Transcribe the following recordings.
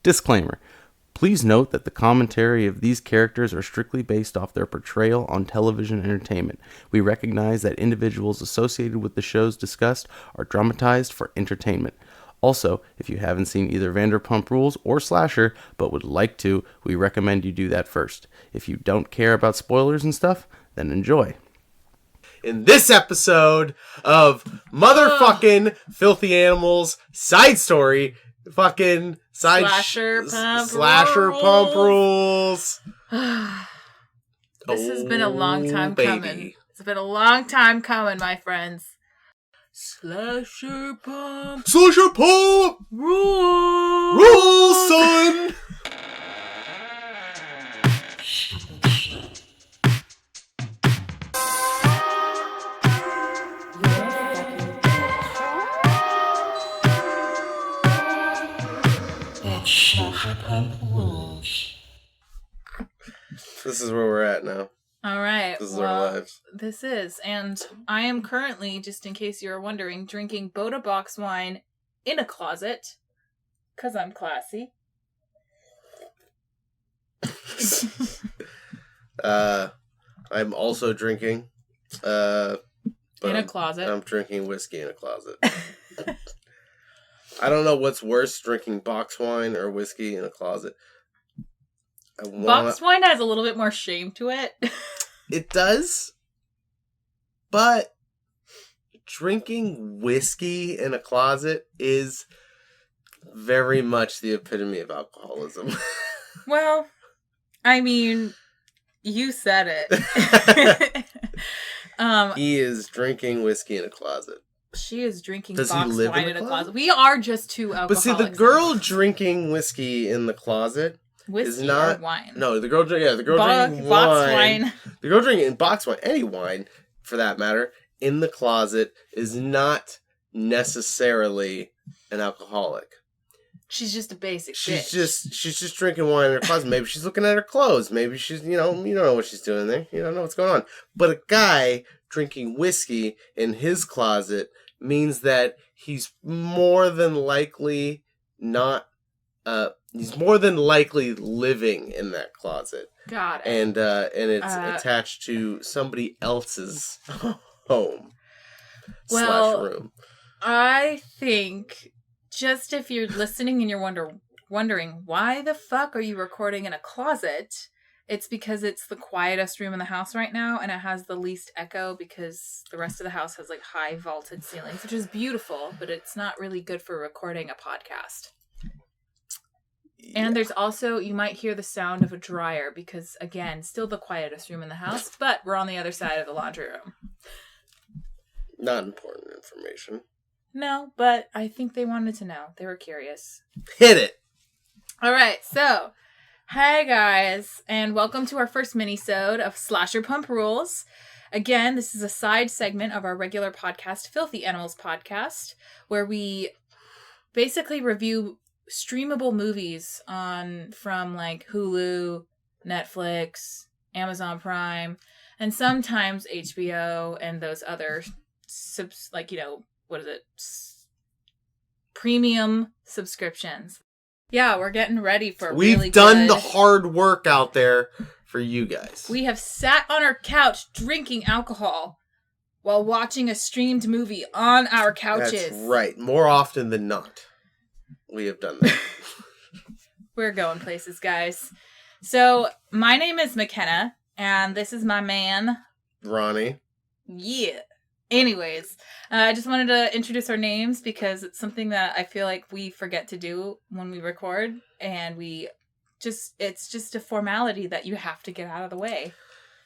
Disclaimer. Please note that the commentary of these characters are strictly based off their portrayal on television entertainment. We recognize that individuals associated with the shows discussed are dramatized for entertainment. Also, if you haven't seen either Vanderpump Rules or Slasher, but would like to, we recommend you do that first. If you don't care about spoilers and stuff, then enjoy. In this episode of motherfucking Filthy Animals side story, fucking Slasherpump Rules. This has been a long time coming. It's been a long time coming, my friends. Slasherpump Rules, son. This is where we're at now. All right. This is our lives. This is. And I am currently, just in case you're wondering, drinking Boda box wine in a closet. Because I'm classy. I'm also drinking. In a closet. I'm drinking whiskey in a closet. I don't know what's worse, drinking box wine or whiskey in a closet. Box wine has a little bit more shame to it. It does. But drinking whiskey in a closet is very much the epitome of alcoholism. Well, I mean, you said it. He is drinking whiskey in a closet. She is drinking Does box he live wine in a closet. We are just two alcoholics. But see, the girl drinking whiskey in the closet whiskey is not or wine. No, the girl drinking box wine. The girl drinking box wine, any wine for that matter, in the closet is not necessarily an alcoholic. She's just a basic She's bitch. just drinking wine in her closet. Maybe she's looking at her clothes. Maybe she's, you don't know what she's doing there. You don't know what's going on. But a guy drinking whiskey in his closet means that he's more than likely he's more than likely living in that closet. Got it. And it's attached to somebody else's home. Well, / room. I think just if you're listening and you're wondering why the fuck are you recording in a closet, it's because it's the quietest room in the house right now, and it has the least echo because the rest of the house has like high vaulted ceilings, which is beautiful, but it's not really good for recording a podcast. Yeah. And there's also, you might hear the sound of a dryer because, again, still the quietest room in the house, but we're on the other side of the laundry room. Not important information. No, but I think they wanted to know. They were curious. Hit it! All right, so, hey guys, and welcome to our first mini-sode of Slasherpump Rules. Again, this is a side segment of our regular podcast, Filthy Animals Podcast, where we basically review streamable movies from like Hulu, Netflix, Amazon Prime, and sometimes HBO and those other premium subscriptions. Yeah, we're getting ready for We've done the hard work out there for you guys. We have sat on our couch drinking alcohol while watching a streamed movie on our couches. That's right. More often than not, we have done that. We're going places, guys. So, my name is McKenna, and this is my man, Ronnie. Yeah. Anyways, I just wanted to introduce our names because it's something that I feel like we forget to do when we record, and it's just a formality that you have to get out of the way.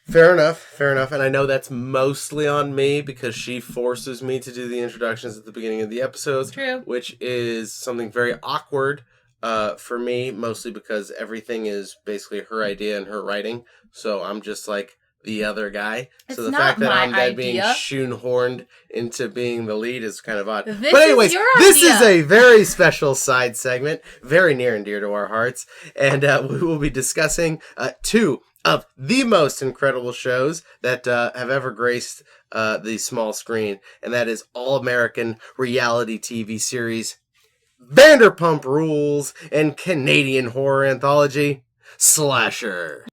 Fair enough. And I know that's mostly on me because she forces me to do the introductions at the beginning of the episodes. True. Which is something very awkward for me, mostly because everything is basically her idea and her writing. So I'm just like the other guy. So the fact that I'm then being shoehorned into being the lead is kind of odd. But anyways, this is a very special side segment, very near and dear to our hearts. And we will be discussing two of the most incredible shows that have ever graced the small screen. And that is All-American reality TV series, Vanderpump Rules and Canadian horror anthology, Slasher.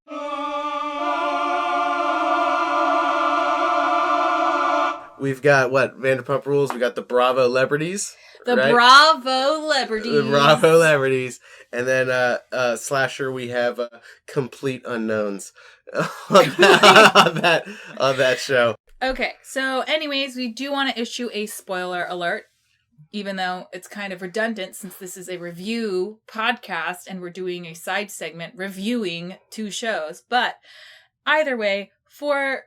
We've got, Vanderpump Rules? We got the Bravolebrities. The right? Bravolebrities. The Bravolebrities. And then Slasher, we have Complete Unknowns on that show. Okay, so anyways, we do want to issue a spoiler alert, even though it's kind of redundant since this is a review podcast and we're doing a side segment reviewing 2 shows. But either way, for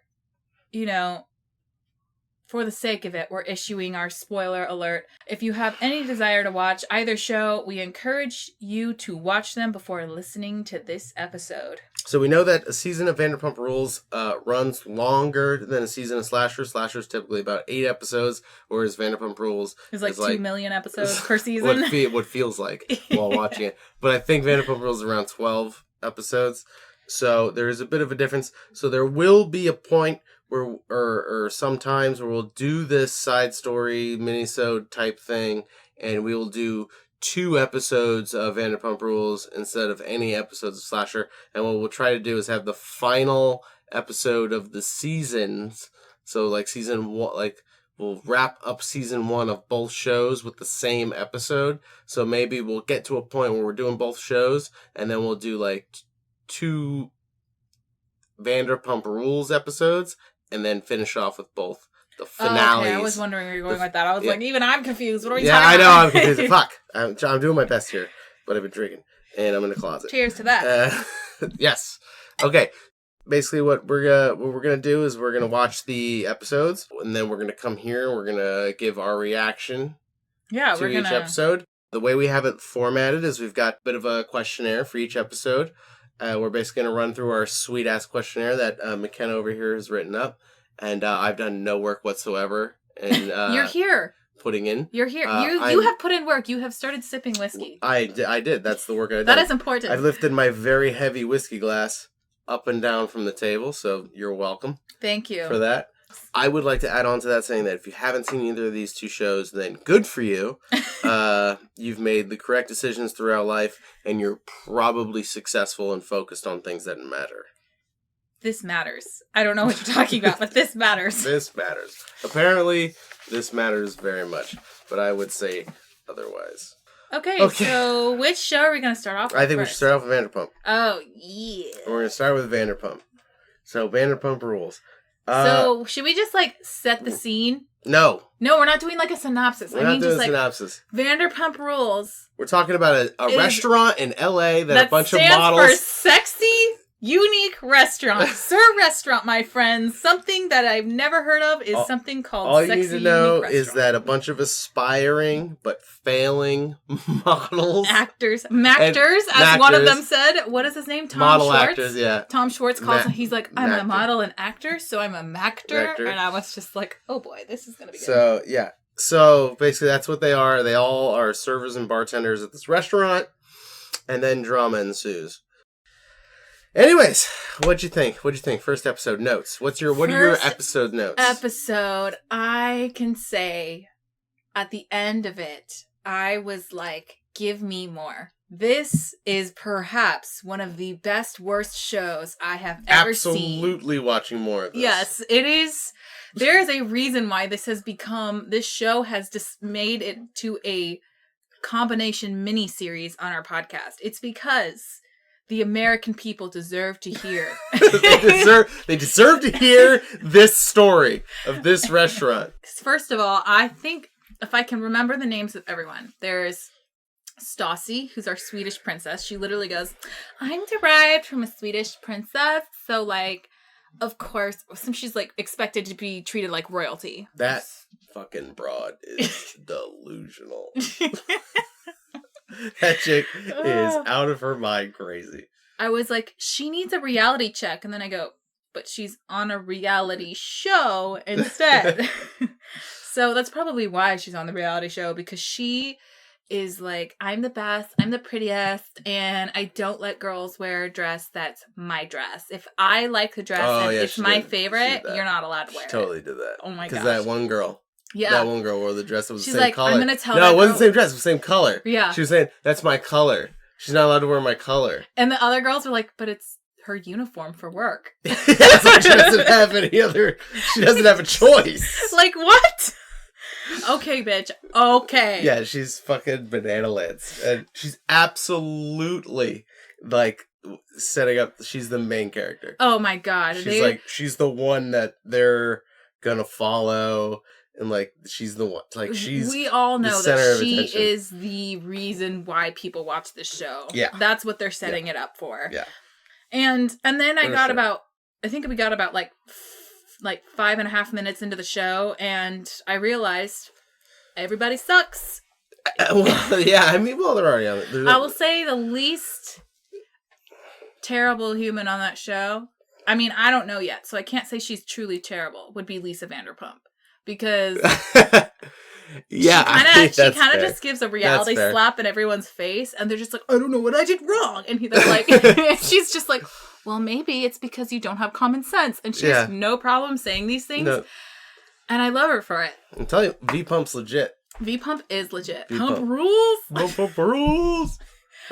the sake of it, we're issuing our spoiler alert. If you have any desire to watch either show, we encourage you to watch them before listening to this episode. So we know that a season of Vanderpump Rules runs longer than a season of Slasher. Slasher is typically about 8 episodes, whereas Vanderpump Rules is like 2 million episodes per season. What feels like while watching it. But I think Vanderpump Rules is around 12 episodes. So there is a bit of a difference. So there will be a point where, or sometimes where we'll do this side story minisode type thing, and we will do 2 episodes of Vanderpump Rules instead of any episodes of Slasher. And what we'll try to do is have the final episode of the seasons. So like season 1, we'll wrap up season 1 of both shows with the same episode. So maybe we'll get to a point where we're doing both shows, and then we'll do 2 Vanderpump Rules episodes, and then finish off with both the finales. Okay, I was wondering where you're going with that. I was like, even I'm confused. What are we talking about? Yeah, I know, I'm confused. Fuck. I'm doing my best here, but I've been drinking, and I'm in the closet. Cheers to that. Yes. Okay. Basically, what we're gonna do is we're gonna watch the episodes, and then we're gonna come here and we're gonna give our reaction to each episode. The way we have it formatted is we've got a bit of a questionnaire for each episode. We're basically going to run through our sweet-ass questionnaire that McKenna over here has written up. And I've done no work whatsoever. And you're here. Putting in. You're here. You have put in work. You have started sipping whiskey. I did. That's the work I did. That is important. I've lifted my very heavy whiskey glass up and down from the table, so you're welcome. Thank you. For that. I would like to add on to that saying that if you haven't seen either of these 2 shows, then good for you. You've made the correct decisions throughout life, and you're probably successful and focused on things that matter. This matters. I don't know what you're talking about, but this matters. This matters. Apparently, this matters very much, but I would say otherwise. Okay, so which show are we going to start off with? I think we should start off with Vanderpump. Oh, yeah. We're going to start with Vanderpump. So, Vanderpump Rules. So, should we just, set the scene? No. No, we're not doing, a synopsis. We're not doing a synopsis. Vanderpump Rules. We're talking about a restaurant in L.A. that a bunch of models... That stands for Sexy Unique Restaurant. Sir Restaurant, my friends. Something that I've never heard of is something called Sexy Unique Restaurant. All you need to know is that a bunch of aspiring but failing models... Actors, as one of them said. What is his name? Tom Model Schwartz? Actors, yeah. Tom Schwartz calls him. He's like, I'm a model and actor, so I'm a mactor. And I was just like, oh boy, this is going to be good. So, yeah. So, basically, that's what they are. They all are servers and bartenders at this restaurant. And then drama ensues. Anyways, what'd you think? First episode notes. What are your episode notes? I can say at the end of it, I was like, give me more. This is perhaps one of the best, worst shows I have ever seen. Absolutely watching more of this. Yes, it is. There is a reason why this show has just made it to a combination mini-series on our podcast. It's because the American people deserve to hear. They deserve to hear this story of this restaurant. First of all, I think if I can remember the names of everyone, there's Stassi, who's our Swedish princess. She literally goes, I'm derived from a Swedish princess. So, of course, since she's, expected to be treated like royalty. That fucking broad is delusional. That chick is out of her mind crazy. I was like, she needs a reality check. And then I go, but she's on a reality show instead. So that's probably why she's on the reality show, because she is like, I'm the best, I'm the prettiest, and I don't let girls wear a dress that's my dress. If I like the dress and it's my favorite, you're not allowed to wear it. She totally did that. Oh my gosh. Because that one girl. Yeah. That one girl wore the dress that was She's the same like, color. I'm gonna tell No, that it wasn't girl. the same dress. It was the same color. Yeah. She was saying, that's my color. She's not allowed to wear my color. And the other girls were like, but it's her uniform for work. Yeah, so she doesn't have any other... She doesn't have a choice. Like, what? Okay, bitch. Okay. Yeah, she's fucking banana lands. And she's absolutely, like, setting up... She's the main character. Oh, my God. She's the one that they're gonna follow... And, like, she's the one. Like, we all know that she attention. is the reason why people watch this show. Yeah. That's what they're setting it up for. Yeah. And then I think we got about, like 5.5 minutes into the show, and I realized everybody sucks. Well, yeah, I mean, well, they're already on it. I will say the least terrible human on that show, I mean, I don't know yet, so I can't say she's truly terrible, would be Lisa Vanderpump. Because yeah, she kind of just gives a reality slap in everyone's face, and they're just like, I don't know what I did wrong. And they're like, she's just like, well, maybe it's because you don't have common sense. And she has no problem saying these things. No. And I love her for it. I'm telling you, V-Pump's legit. V-Pump is legit. V-Pump. Pump rules. Pump rules.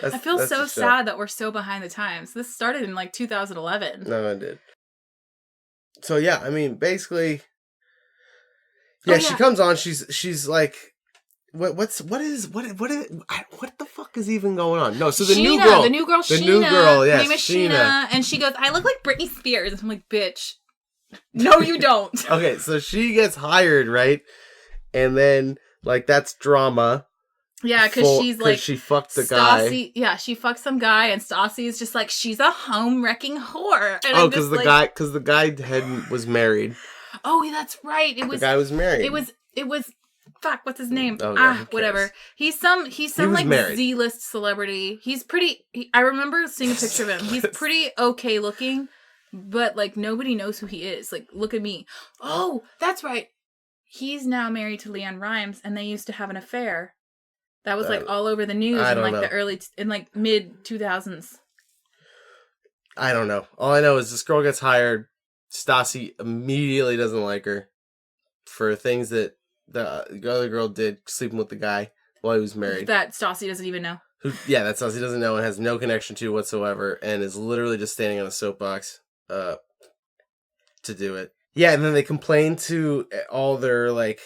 I feel so sad that we're so behind the times. This started in like 2011. No, it did. So yeah, I mean, basically... Yeah, she comes on. She's like, what the fuck is even going on? No, so the new girl, Sheena, yes, name is Sheena, and she goes, I look like Britney Spears. And I'm like, bitch, no, you don't. Okay, so she gets hired, right? And then like that's drama. Yeah, because she's like, she fucked the guy. Yeah, she fucked some guy, and Stassi is just like, she's a home wrecking whore. And because the guy was married. Oh, that's right. The guy was married. It was. Fuck, what's his name? Oh, yeah, whatever. He's some like married. Z-list celebrity. He's pretty. I remember seeing a picture of him. He's pretty okay looking, but like nobody knows who he is. Like, look at me. Oh, that's right. He's now married to Leanne Rimes, and they used to have an affair. That was like all over the news in like the early mid 2000s. I don't know. All I know is this girl gets hired. Stassi immediately doesn't like her for things that the other girl did, sleeping with the guy while he was married. That Stassi doesn't even know. That Stassi doesn't know and has no connection to whatsoever, and is literally just standing on a soapbox to do it. Yeah, and then they complain to all their like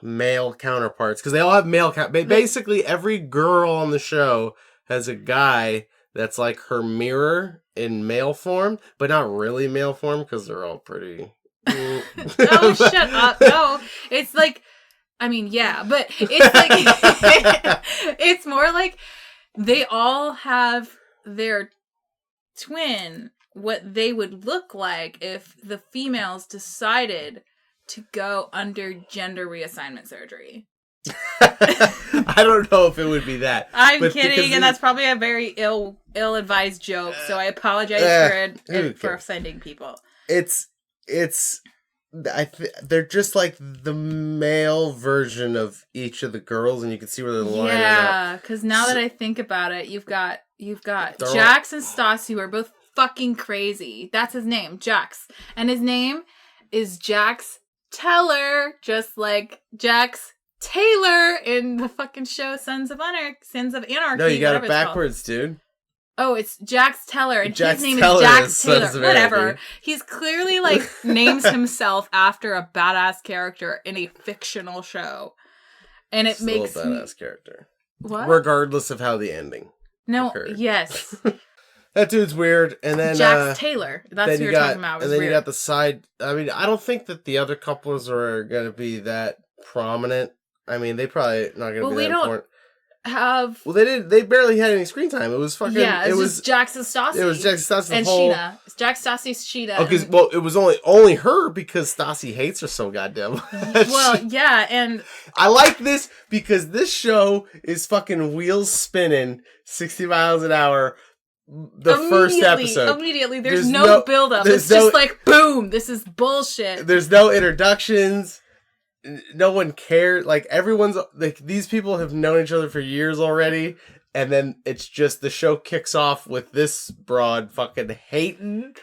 male counterparts because they all have male basically every girl on the show has a guy that's like her mirror in male form, but not really male form because they're all pretty. Oh, shut up. No, it's like, I mean, yeah, but it's like, it's more like they all have their twin, what they would look like if the females decided to go under gender reassignment surgery. I don't know if it would be that. I'm kidding, and that's probably a very ill-advised joke, so I apologize for offending people. They're just like the male version of each of the girls, and you can see where they're lining up. Yeah, because now that I think about it, you've got Jax and Stassi, who are both fucking crazy. That's his name, Jax, and his name is Jax Teller, just like Jax Taylor in the fucking show Sons of Anarchy. No, you got it backwards, dude. Oh, it's Jax Teller, and Jax his name Teller is Jax Taylor. Whatever. Anarchy. He's clearly like names himself after a badass character in a fictional show, and it makes a badass character. What? Regardless of how the ending. Occurred. Yes. That dude's weird, and then Jax Taylor. That's who you're talking about. And then you got the side. I mean, I don't think that the other couples are going to be that prominent. I mean, they probably not going to be that important. Well, they didn't. They barely had any screen time. It was fucking. Yeah, it was Jax and Stassi. It was Jax and Stassi and Sheena. It's Jax, Stassi, Sheena. Okay, well, it was only her because Stassi hates her so goddamn much. Well, yeah, and I like this because this show is fucking wheels spinning 60 miles an hour. The first episode. Immediately, there's no build up. It's just like boom. This is bullshit. There's no introductions. No one cares. Like, everyone's like, these people have known each other for years already, and then it's just the show kicks off with this broad fucking hating.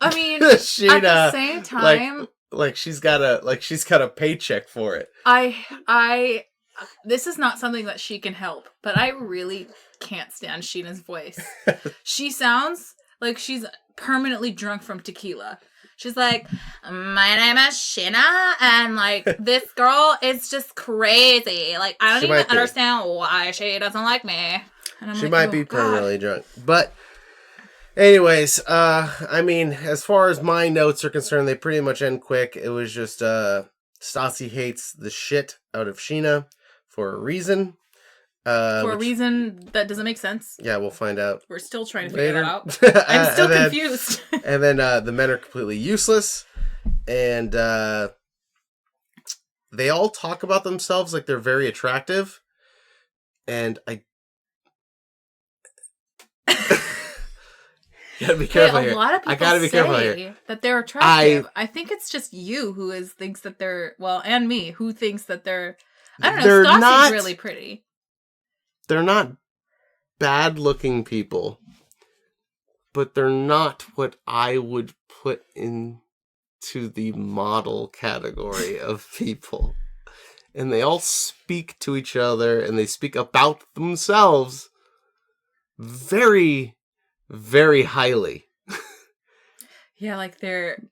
I mean, Sheena, at the same time, like she's got a paycheck for it. This is not something that she can help, but I really can't stand Sheena's voice. She sounds like she's permanently drunk from tequila. She's like, my name is Sheena, and like this girl is just crazy. Like I don't even understand why she doesn't like me. And I'm she might be permanently drunk, but. Anyways, I mean, as far as my notes are concerned, they pretty much end quick. It was just, Stassi hates the shit out of Sheena for a reason. For a reason that doesn't make sense. Yeah, we'll find out. We're still trying to figure that out. I'm still confused. And then, the men are completely useless. And, they all talk about themselves like they're very attractive. And gotta be careful here. A lot of people say that they're attractive. I think it's just you who thinks that they're, and me who thinks that they're. I don't know. Stassi's really pretty. They're not bad-looking people, but they're not what I would put into the model category of people. And they all speak to each other, and they speak about themselves very, very highly. Yeah, like they're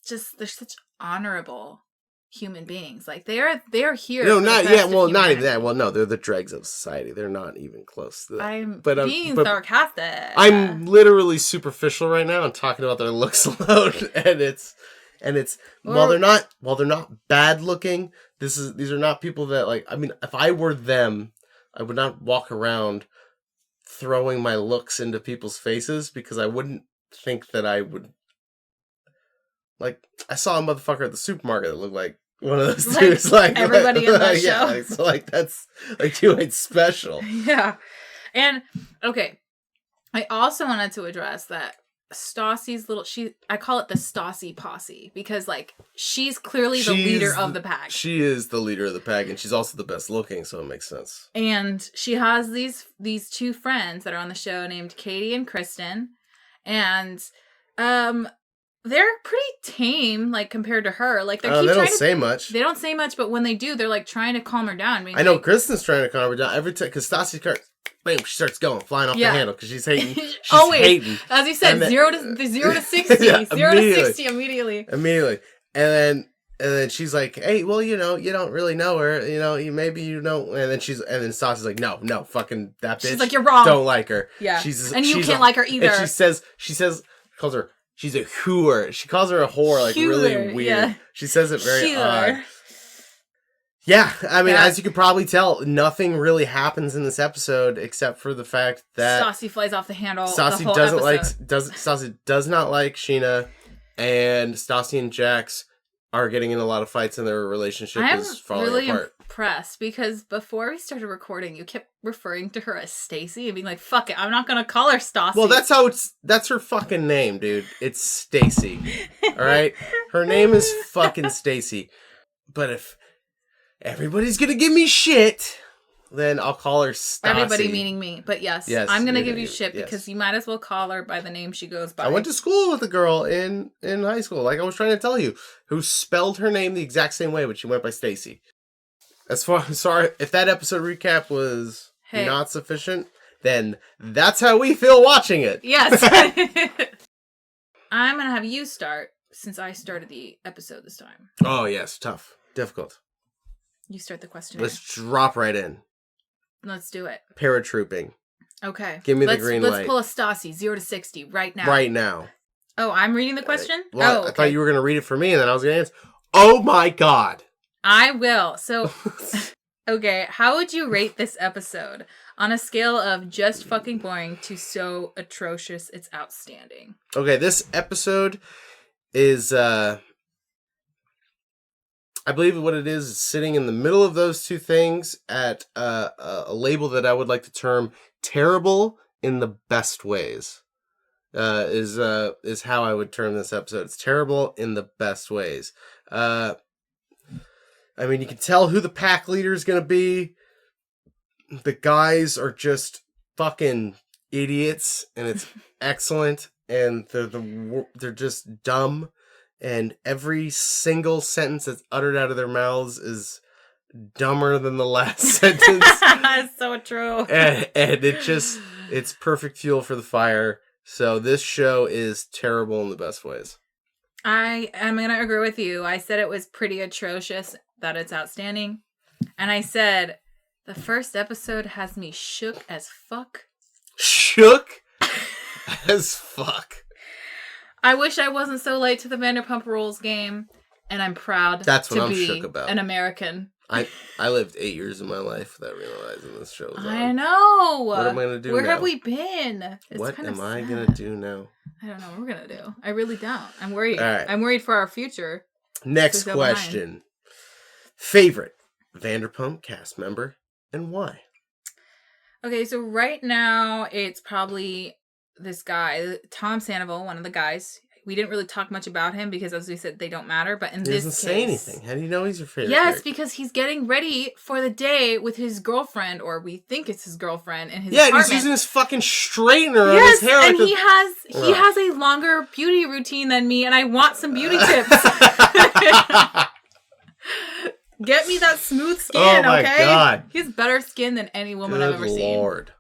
such honorable human beings. Like they're here. No, not even that. Well, no, they're the dregs of society. They're not even close to that. I'm being sarcastic. I'm literally superficial right now and talking about their looks alone, and it's while they're not bad looking, these are not people that like. I mean, if I were them, I would not walk around throwing my looks into people's faces because I wouldn't think that I would. Like, I saw a motherfucker at the supermarket that looked like one of those dudes. Like everybody in that show. Yeah, so like that's like you ain't special. Yeah. And okay, I also wanted to address that Stassi's I call it the Stassi posse because like she's clearly the leader of the pack. She is the leader of the pack, and she's also the best looking, so it makes sense. And she has these two friends that are on the show named Katie and Kristen, and they're pretty tame, like compared to her. Like they don't say much. They don't say much, but when they do, they're like trying to calm her down. I know Kristen's trying to calm her down every time because Stassi starts, bam, she starts flying off the handle because she's hating. She's hating. As you said, 0 to 60, yeah, 0 to 60 immediately. And then she's like, hey, well, you don't really know her, maybe you don't. And then Stassi's like, no, fucking that bitch. She's like, you're wrong. Don't like her. Yeah, you can't like her either. And she says, calls her. She's a whore. She calls her a whore, like really weird. Yeah. She says it very odd. Yeah, I mean, as you can probably tell, nothing really happens in this episode except for the fact that Stassi flies off the handle. Stassi Stassi does not like Sheena, and Stassi and Jax are getting in a lot of fights, and their relationship is falling apart. I'm really impressed because before we started recording, you kept referring to her as Stacy and being like, "Fuck it, I'm not gonna call her Stassi." Well, that's her fucking name, dude. It's Stacy. All right, her name is fucking Stacy. But if everybody's gonna give me shit, then I'll call her Stassi. Everybody meaning me, but yes I'm gonna give you shit because you might as well call her by the name she goes by. I went to school with a girl in high school, like I was trying to tell you, who spelled her name the exact same way, but she went by Stacy. Sorry if that episode recap was not sufficient, then that's how we feel watching it. Yes. I'm gonna have you start since I started the episode this time. Oh yes, tough, difficult. You start the question. Let's drop right in. Let's do it. Paratrooping. Okay. Give me the green light. Let's pull a Stassi, 0 to 60, right now. Right now. Oh, I'm reading the question? Well, I thought you were going to read it for me, and then I was going to answer. Oh my god. I will. So, okay, how would you rate this episode on a scale of just fucking boring to so atrocious it's outstanding? Okay, this episode is, I believe what it is sitting in the middle of those two things at a label that I would like to term terrible in the best ways. Is how I would term this episode. It's terrible in the best ways. I mean, you can tell who the pack leader is going to be. The guys are just fucking idiots, and it's excellent. And they're just dumb, and every single sentence that's uttered out of their mouths is dumber than the last sentence. That's so true. And it's perfect fuel for the fire. So this show is terrible in the best ways. I am going to agree with you. I said it was pretty atrocious, that it's outstanding. And I said, the first episode has me shook as fuck. Shook as fuck. I wish I wasn't so late to the Vanderpump Rules game, and I'm proud to be shook about. An American. I lived 8 years of my life without realizing this show was on. I know. What am I going to do Where now? have we been? What am I going to do now? I don't know what we're going to do. I really don't. I'm worried. All right. I'm worried for our future. Next question. Favorite Vanderpump cast member and why? Okay, so right now it's probably this guy, Tom Sandoval, one of the guys. We didn't really talk much about him because, as we said, they don't matter. But in this case, doesn't say anything. How do you know he's your favorite? Yes, character? Because he's getting ready for the day with his girlfriend, or we think it's his girlfriend, in his apartment. And he's using his fucking straightener on his hair. And he has a longer beauty routine than me, and I want some beauty tips. Get me that smooth skin, oh my okay? God. He has better skin than any woman I've ever seen. Lord.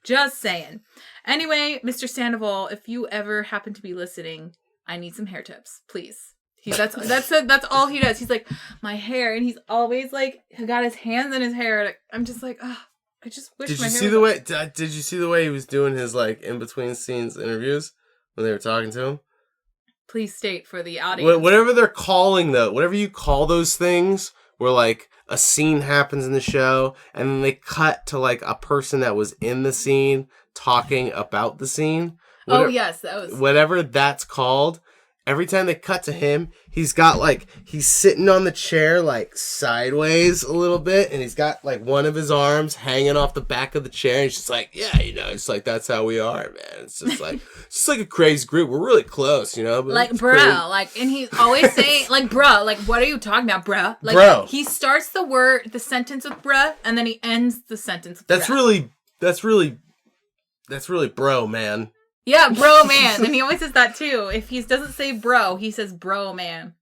Just saying. Anyway, Mr. Sandoval, if you ever happen to be listening, I need some hair tips, please. That's all he does. He's like, my hair, and he's always like, got his hands in his hair. I'm just like, oh, I just wish did my you hair see the way? Did you see the way he was doing his like in between scenes interviews when they were talking to him? Please state for the audience. Whatever they're calling whatever you call those things, where like a scene happens in the show and then they cut to like a person that was in the scene talking about the scene. Yes, that was whatever that's called. Every time they cut to him, he's sitting on the chair like sideways a little bit, and he's got like one of his arms hanging off the back of the chair. And he's just like, yeah, it's like that's how we are, man. It's just like a crazy group. We're really close, but like bro, cool. Like, and he's always saying like bro, like what are you talking about, bro? Like bro. He starts the sentence with bruh, and then he ends the sentence with that's bruh. That's really bro, man. Yeah, bro, man. And he always says that, too. If he doesn't say bro, he says bro, man.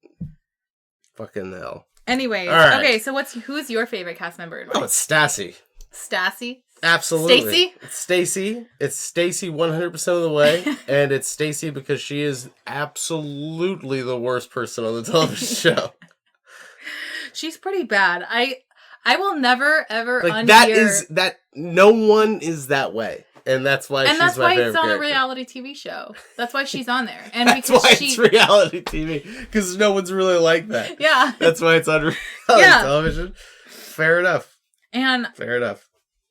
Fucking hell. Anyways, right. Okay, so who's your favorite cast member? Oh, it's Stassi. Stassi? Absolutely. Stacy? It's Stacy. It's Stacy 100% of the way. And it's Stacy because she is absolutely the worst person on the television show. She's pretty bad. I will never, ever like, that no one is that way. And that's why she's my favorite character. And that's why it's on a reality TV show. That's why she's on there. And that's why it's reality TV. Because no one's really like that. Yeah. That's why it's on reality television. Fair enough. Fair enough.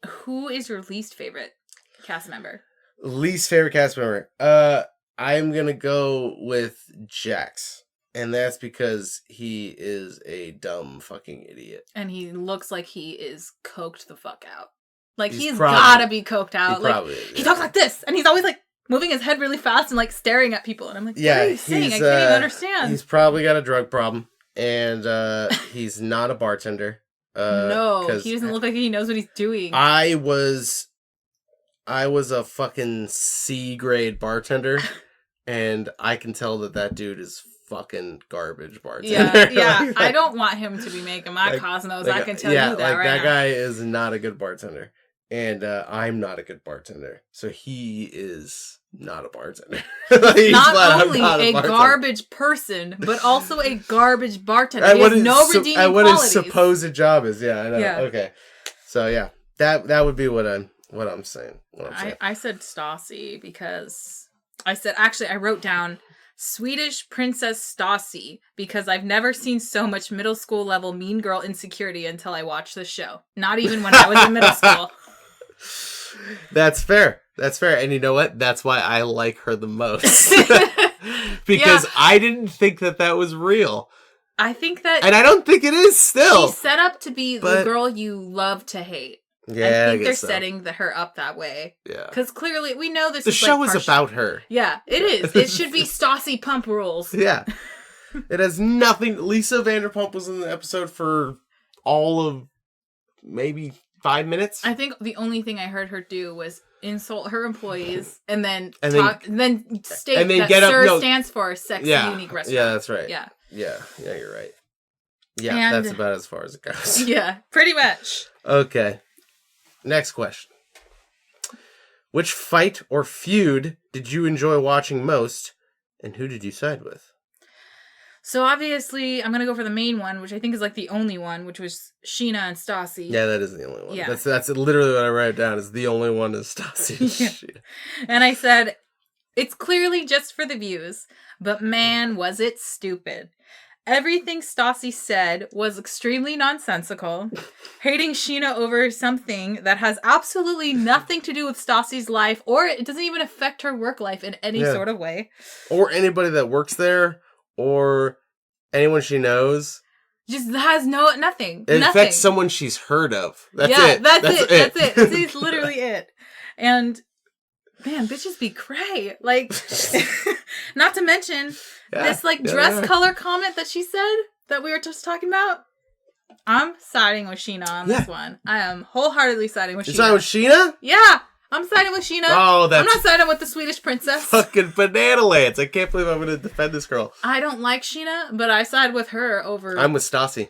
Who is your least favorite cast member? Least favorite cast member? I'm going to go with Jax. And that's because he is a dumb fucking idiot. And he looks like he is coked the fuck out. Like, he's gotta be coked out. He talks like this, and he's always, like, moving his head really fast and, like, staring at people. And I'm like, what are you saying? I can't even understand. He's probably got a drug problem, and he's not a bartender. No, he doesn't look like he knows what he's doing. I was a fucking C-grade bartender, and I can tell that dude is fucking garbage bartender. Yeah. I don't want him to be making my Cosmos. I can tell you that right now. That guy is not a good bartender. And I'm not a good bartender. So he is not a bartender. not only a garbage person, but also a garbage bartender. He has no redeeming qualities. What his supposed job is. Yeah, I know. Yeah. Okay. So yeah, that would be what I'm saying. I said Stassi because I wrote down Swedish Princess Stassi because I've never seen so much middle school level mean girl insecurity until I watched this show. Not even when I was in middle school. That's fair. And you know what? That's why I like her the most. Because I didn't think that was real. I think that... And I don't think it is still. She's set up to be the girl you love to hate. Yeah, I think they're setting her up that way. Yeah. Because clearly, we know the show is about her. Yeah, it is. It should be Slasherpump Rules. Yeah. It has nothing... Lisa Vanderpump was in the episode for all of maybe 5 minutes. I think the only thing I heard her do was insult her employees, and then And state and then that get up- SIR no. stands for Sex Yeah. Unique Restaurant. Yeah, that's right. Yeah. Yeah, you're right. Yeah, And- that's about as far as it goes. Yeah, pretty much. Okay. Next question. Which fight or feud did you enjoy watching most, and who did you side with? So obviously, I'm gonna go for the main one, which I think is like the only one, which was Sheena and Stassi. Yeah, that is the only one. Yeah. That's literally what I wrote down. Is the only one is Stassi. Yeah. And I said, it's clearly just for the views, but man, was it stupid. Everything Stassi said was extremely nonsensical. Hating Sheena over something that has absolutely nothing to do with Stassi's life, or it doesn't even affect her work life in any sort of way. Or anybody that works there, or anyone she knows. Just has nothing. It nothing. affects someone she's heard of. That's it. That's it. That's literally it. And man, bitches be cray. Like, not to mention this dress color comment that she said that we were just talking about. I'm siding with Sheena on this one. I am wholeheartedly siding with Sheena. You're siding with Sheena? Yeah, I'm siding with Sheena. Oh, that's... I'm not siding with the Swedish princess. Fucking banana lands. I can't believe I'm going to defend this girl. I don't like Sheena, but I side with her over... I'm with Stassi.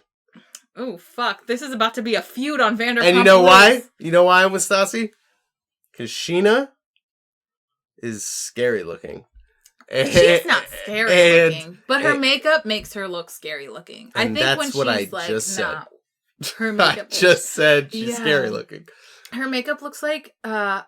Oh, fuck. This is about to be a feud on Vanderpump. And you know why? You know why I'm with Stassi? Because Sheena is scary looking. She's not scary looking, but her makeup makes her look scary looking. I think that's when what she's I like, just said. her makeup. I just said she's scary looking. Her makeup looks like I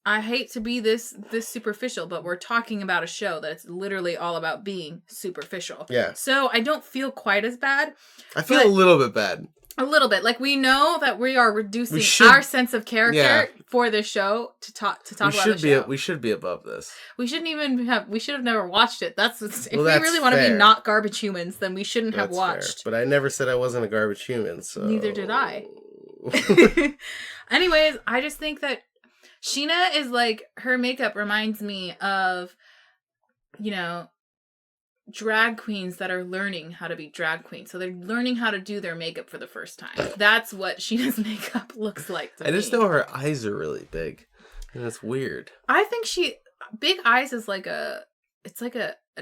hate to be this superficial, but we're talking about a show that's literally all about being superficial. Yeah. So I don't feel quite as bad. I feel a little bit bad. A little bit. Like, we know that we are reducing our sense of character for this show to talk about the show. We should be above this. We should have never watched it. If we really want to be not garbage humans, then we shouldn't have watched. Fair. But I never said I wasn't a garbage human, so... Neither did I. Anyways, I just think that Sheena is like, her makeup reminds me of, drag queens that are learning how to be drag queens. So they're learning how to do their makeup for the first time. That's what Sheena's makeup looks like to me. I just know her eyes are really big. And it's weird. I think big eyes is like an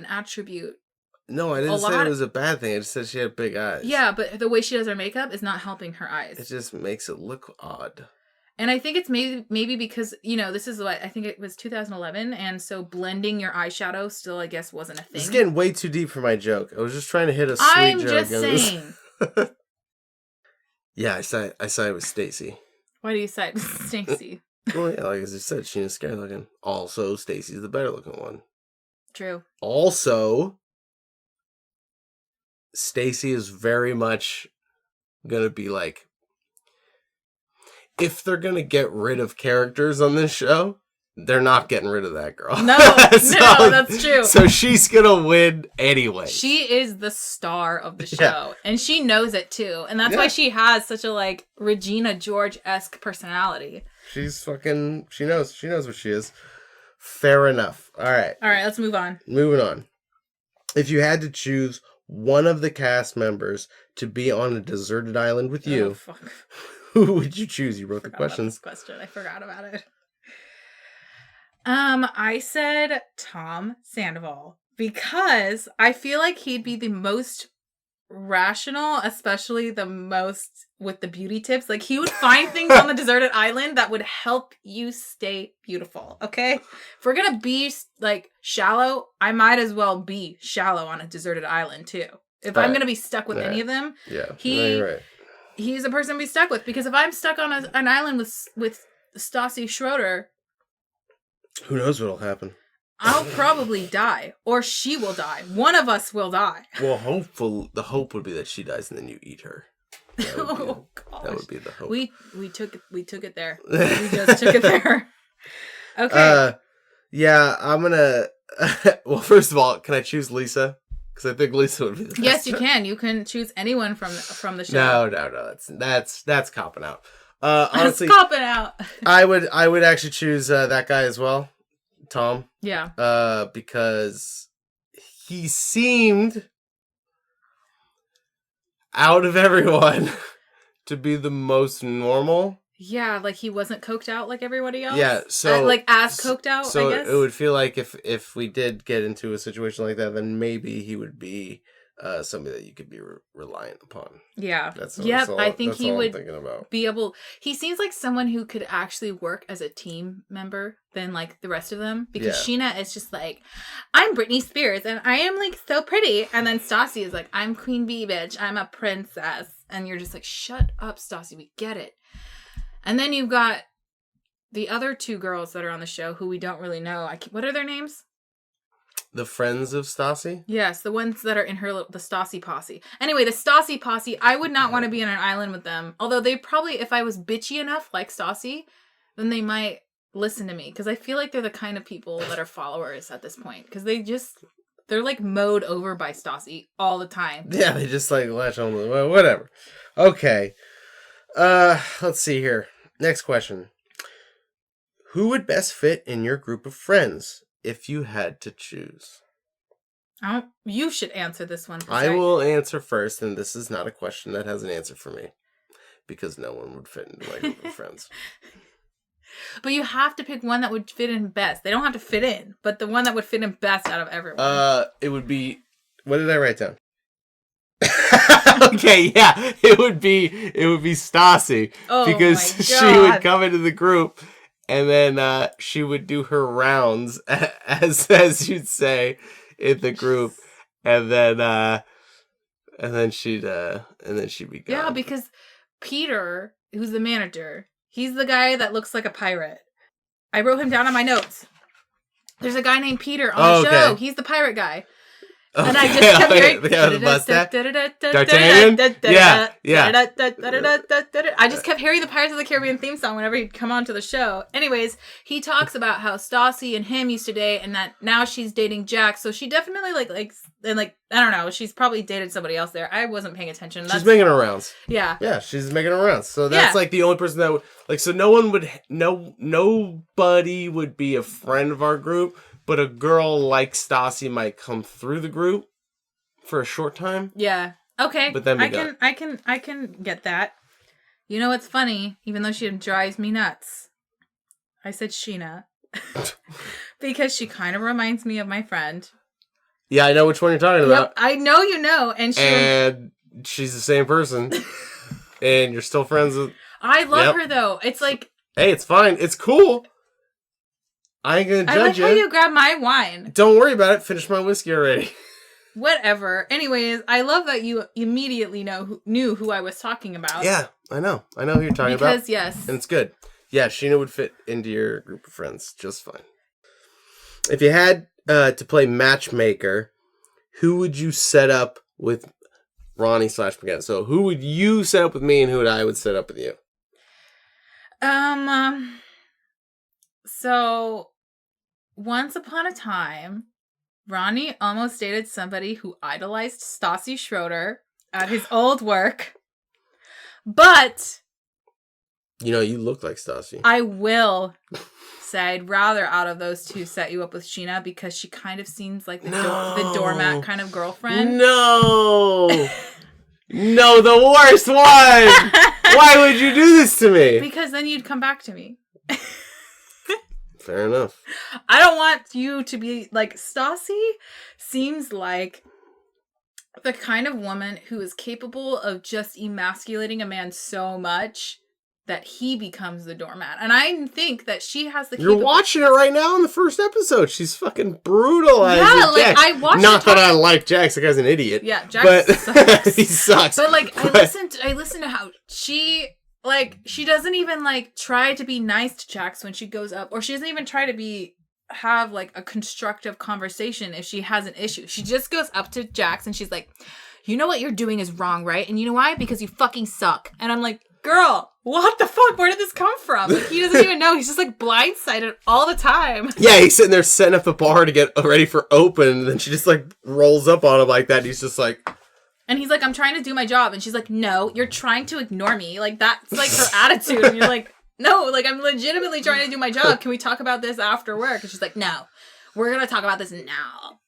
attribute. No, I didn't say it was a bad thing. I just said she had big eyes. Yeah, but the way she does her makeup is not helping her eyes. It just makes it look odd. And I think it's maybe because, this is what, I think it was 2011, and so blending your eyeshadow still, I guess, wasn't a thing. It's getting way too deep for my joke. I was just trying to hit a sweet I'm joke. just saying. Yeah, I side with Stacy. Why do you side with Stacy? Well, yeah, like I just said, Sheena's scary looking. Also, Stacy's the better looking one. True. Also, Stacy is very much gonna be like, if they're gonna get rid of characters on this show, they're not getting rid of that girl. No, that's true. So she's gonna win anyway. She is the star of the show, and she knows it too, and that's why she has such a Regina George-esque personality. She's fucking. She knows what she is. Fair enough. All right, let's move on. Moving on. If you had to choose one of the cast members to be on a deserted island with you, who would you choose? You wrote the questions. I forgot about it. I said Tom Sandoval because I feel like he'd be the most rational, especially the most with the beauty tips. Like, he would find things on the deserted island that would help you stay beautiful. Okay, if we're gonna be shallow, I might as well be shallow on a deserted island too. If I'm gonna be stuck with any of them, you're right. He's a person to be stuck with, because if I'm stuck on an island with Stassi Schroeder, who knows what'll happen? I'll probably die, or she will die. One of us will die. Well, the hope would be that she dies and then you eat her. That would be the hope. We took it there. We just took it there. Okay. Yeah, I'm gonna. Well, first of all, can I choose Lisa? Because I think Lisa would be the best. Yes, you can. You can choose anyone from the show. No. That's copping out. Honestly, that's copping out. I would actually choose that guy as well, Tom. Yeah. Because he seemed, out of everyone, to be the most normal. Yeah, like he wasn't coked out like everybody else. Yeah, so like as coked out. So I guess it would feel like if we did get into a situation like that, then maybe he would be somebody that you could be reliant upon. Yeah. That's all, I think he would I'm thinking about. be able. He seems like someone who could actually work as a team member than like the rest of them, because Sheena is just like, I'm Britney Spears and I am like so pretty, and then Stassi is like, I'm Queen Bee, bitch. I'm a princess, and you're just like, shut up, Stassi. We get it. And then you've got the other two girls that are on the show who we don't really know. What are their names? The friends of Stassi? Yes, the ones that are in the Stassi posse. Anyway, the Stassi posse, I would not want to be on an island with them. Although they probably, if I was bitchy enough like Stassi, then they might listen to me. Because I feel like they're the kind of people that are followers at this point. Because they're like mowed over by Stassi all the time. Yeah, they just like latch on to it. Whatever. Okay. Let's see here. Next question. Who would best fit in your group of friends if you had to choose? You should answer this one. I will answer first, and this is not a question that has an answer for me, because no one would fit into my group of friends. But you have to pick one that would fit in best. They don't have to fit in, but the one that would fit in best out of everyone. It would be... What did I write down? Okay, yeah, it would be Stassi, because she would come into the group, and then she would do her rounds, as you'd say, in the group, and then she'd be gone. Yeah, because Peter, who's the manager, he's the guy that looks like a pirate. I wrote him down on my notes. There's a guy named Peter on the show. He's the pirate guy. Okay. And I just kept hearing... the mustache? D'Artagnan? Yeah. I just kept hearing the Pirates of the Caribbean theme song whenever he'd come onto the show. Anyways, he talks about how Stassi and him used to date, and that now she's dating Jack. So she definitely I don't know, she's probably dated somebody else there. I wasn't paying attention. She's making her rounds. Yeah. Yeah, she's making her rounds. So that's like the only person that would... Like, so nobody would be a friend of our group. But a girl like Stassi might come through the group for a short time. Yeah. Okay. But then I can get that. You know what's funny? Even though she drives me nuts, I said Sheena because she kind of reminds me of my friend. Yeah, I know which one you're talking about. Yep, I know you know, and she's the same person, and you're still friends with. I love her though. It's like, hey, it's fine. It's cool. I ain't gonna judge you. I like how you grab my wine. Don't worry about it. Finish my whiskey already. Whatever. Anyways, I love that you immediately knew who I was talking about. Yeah, I know. I know who you're talking about. Because, yes. And it's good. Yeah, Sheena would fit into your group of friends just fine. If you had to play matchmaker, who would you set up with Ronnie/McGann? So who would you set up with me, and who would I set up with you? So, once upon a time, Ronnie almost dated somebody who idolized Stassi Schroeder at his old work. But... You know, you look like Stassi. I will say I'd rather out of those two set you up with Sheena, because she kind of seems like the doormat kind of girlfriend. No! No, the worst one! Why would you do this to me? Because then you'd come back to me. Fair enough. I don't want you to be like... Stassi seems like the kind of woman who is capable of just emasculating a man so much that he becomes the doormat. And I think that she has the... You're watching it right now in the first episode. She's fucking brutalizing Jax. I watched Not that I like Jax. The guy's an idiot. Yeah, Jax sucks. He sucks. But I listened to how she... she doesn't even, try to be nice to Jax when she goes up. Or she doesn't even try to have a constructive conversation if she has an issue. She just goes up to Jax and she's like, you know what you're doing is wrong, right? And you know why? Because you fucking suck. And I'm like, girl, what the fuck? Where did this come from? He doesn't even know. He's just, blindsided all the time. Yeah, he's sitting there setting up the bar to get ready for open. And then she just, rolls up on him like that. And he's just like... And he's like, I'm trying to do my job. And she's like, no, you're trying to ignore me. That's her attitude. And you're like, no, I'm legitimately trying to do my job. Can we talk about this after work? And she's like, no, we're going to talk about this now.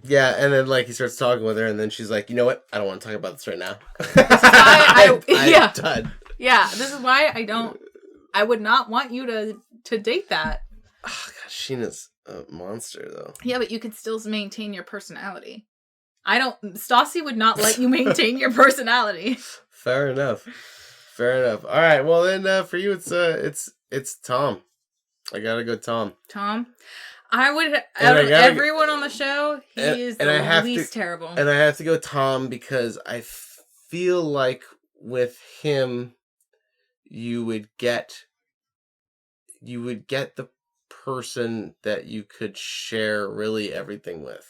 Yeah, and then, he starts talking with her. And then she's like, you know what? I don't want to talk about this right now. I'm done. Yeah, this is why I would not want you to date that. Oh, God, Sheena's a monster, though. Yeah, but you could still maintain your personality. Stassi would not let you maintain your personality. Fair enough. All right, well then, for you, it's Tom. I gotta go Tom. Tom? I would, out of everyone on the show, he is the least terrible. And I have to go Tom because I feel like with him, you would get the person that you could share really everything with.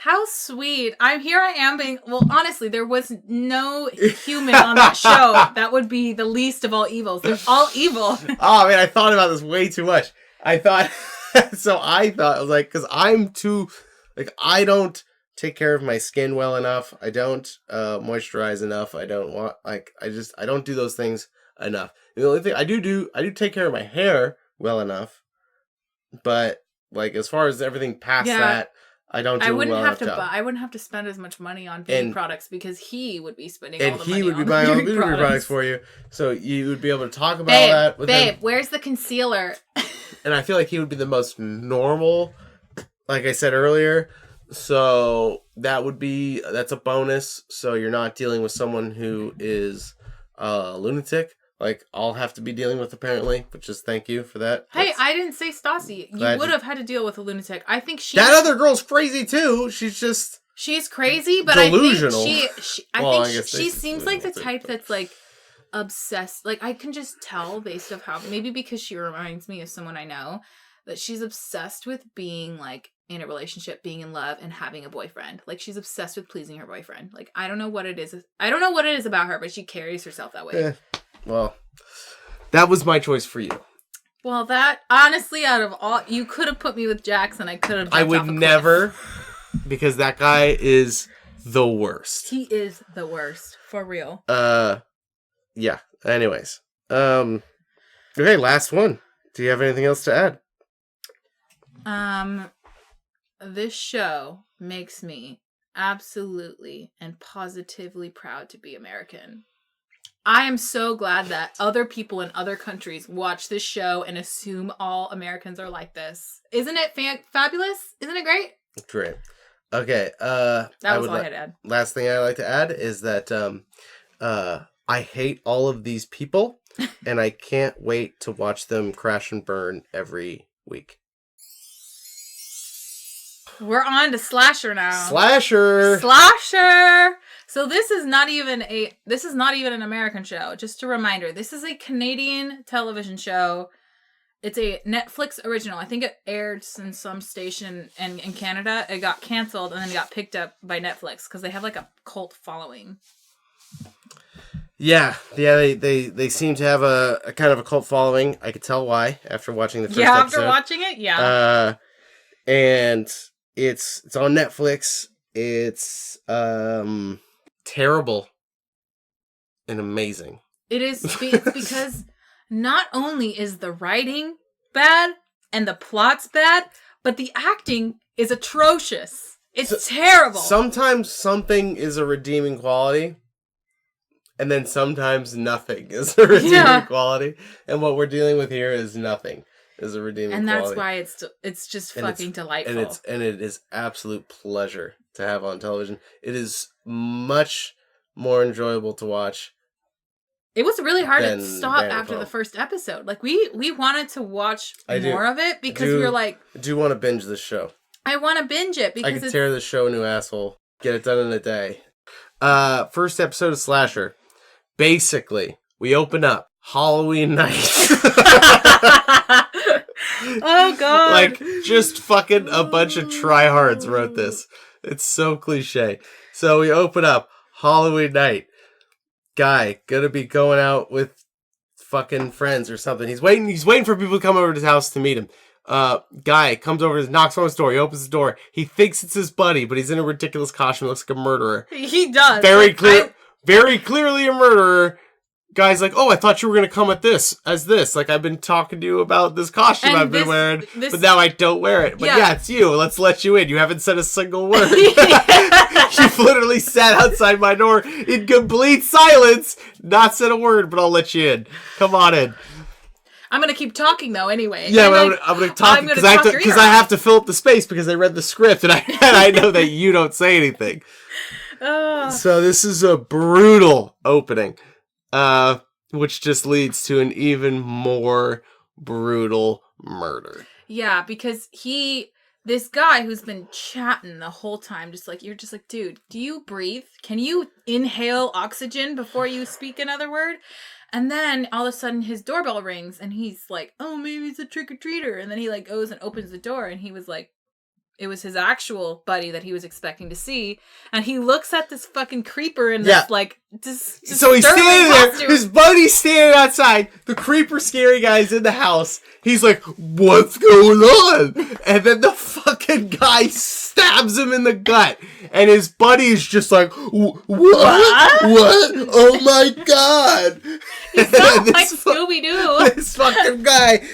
How sweet. I am being, well, honestly, there was no human on that show that would be the least of all evils. They're all evil. Oh, man, I thought about this way too much. I thought, I was like, because I'm too, like, I don't take care of my skin well enough. I don't moisturize enough. I don't want, like, I don't do those things enough. And the only thing I do take care of my hair well enough. But, like, as far as everything past that, I don't do I wouldn't have to spend as much money on beauty products because he would be spending all the money on he would be buying all the beauty products for you. So you would be able to talk about that with him. Where's the concealer? And I feel like he would be the most normal, like I said earlier. So that's a bonus. So you're not dealing with someone who is a lunatic. Like, I'll have to be dealing with, apparently, which is thank you for that. Hey, I didn't say Stassi. You would have had to deal with a lunatic. I think that other girl's crazy, too. She's crazy, but delusional. I think she seems like the type that's, like, obsessed. Like, I can just tell based off how, maybe because she reminds me of someone I know, that she's obsessed with being, like, in a relationship, being in love, and having a boyfriend. Like, she's obsessed with pleasing her boyfriend. Like, I don't know what it is. I don't know what it is about her, but she carries herself that way. Well, that was my choice for you. Well, that, honestly, out of all, you could have put me with Jackson. I would never, because that guy is the worst. He is the worst, for real. Yeah. Anyways. Okay, last one. Do you have anything else to add? This show makes me absolutely and positively proud to be American. I am so glad that other people in other countries watch this show and assume all Americans are like this. Isn't it fabulous? Isn't it great? Great. Okay. That was all I had to add. Last thing I like to add is that I hate all of these people, and I can't wait to watch them crash and burn every week. We're on to Slasher now. Slasher! So this is not even an American show. Just a reminder, this is a Canadian television show. It's a Netflix original. I think it aired in some station in Canada. It got canceled and then it got picked up by Netflix because they have like a cult following. Yeah, they seem to have a kind of a cult following. I could tell why after watching the first episode. After watching it, yeah. And it's on Netflix. It's terrible and amazing. It is. It's because not only is the writing bad and the plot's bad, but the acting is atrocious. It's terrible. Sometimes something is a redeeming quality, and then sometimes nothing is a redeeming quality. And what we're dealing with here is nothing is a redeeming quality. And that's why it's just fucking delightful. And it is absolute pleasure to have on television. It is much more enjoyable to watch. It was really hard to stop after the first episode. Like we wanted to watch more of it because we were like, I do want to binge this show. I want to binge it because I can tear this show a new asshole. Get it done in a day. First episode of Slasher. Basically, we open up Halloween night. Oh god. Like just fucking a bunch of tryhards wrote this. It's so cliche. So we open up Halloween night. Guy gonna be going out with fucking friends or something. He's waiting for people to come over to his house to meet him. Guy comes over, knocks on his door, he opens the door. He thinks it's his buddy, but he's in a ridiculous costume, looks like a murderer. He does. Very clearly a murderer. guy's like, oh, I thought you were going to come at this as this. Like, I've been talking to you about this costume I've been wearing, but now I don't wear it. But yeah, it's you. Let's let you in. You haven't said a single word. You've literally sat outside my door in complete silence, not said a word, but I'll let you in. Come on in. I'm going to keep talking, though, anyway. Yeah, I'm going to talk because I have to fill up the space because I read the script and I know that you don't say anything. So this is a brutal opening, which just leads to an even more brutal murder. Yeah, because this guy who's been chatting the whole time, you're just like, dude, do you breathe? Can you inhale oxygen before you speak another word? And then all of a sudden his doorbell rings and he's like, oh, maybe it's a trick-or-treater. And then he like goes and opens the door and he was like, it was his actual buddy that he was expecting to see. And he looks at this fucking creeper in this like, so he's standing there, his buddy's standing outside, the creeper scary guy's in the house. He's like, what's going on? And then the fucking guy stabs him in the gut. And his buddy is just like, what? Oh my God. He sounds like Scooby-Doo.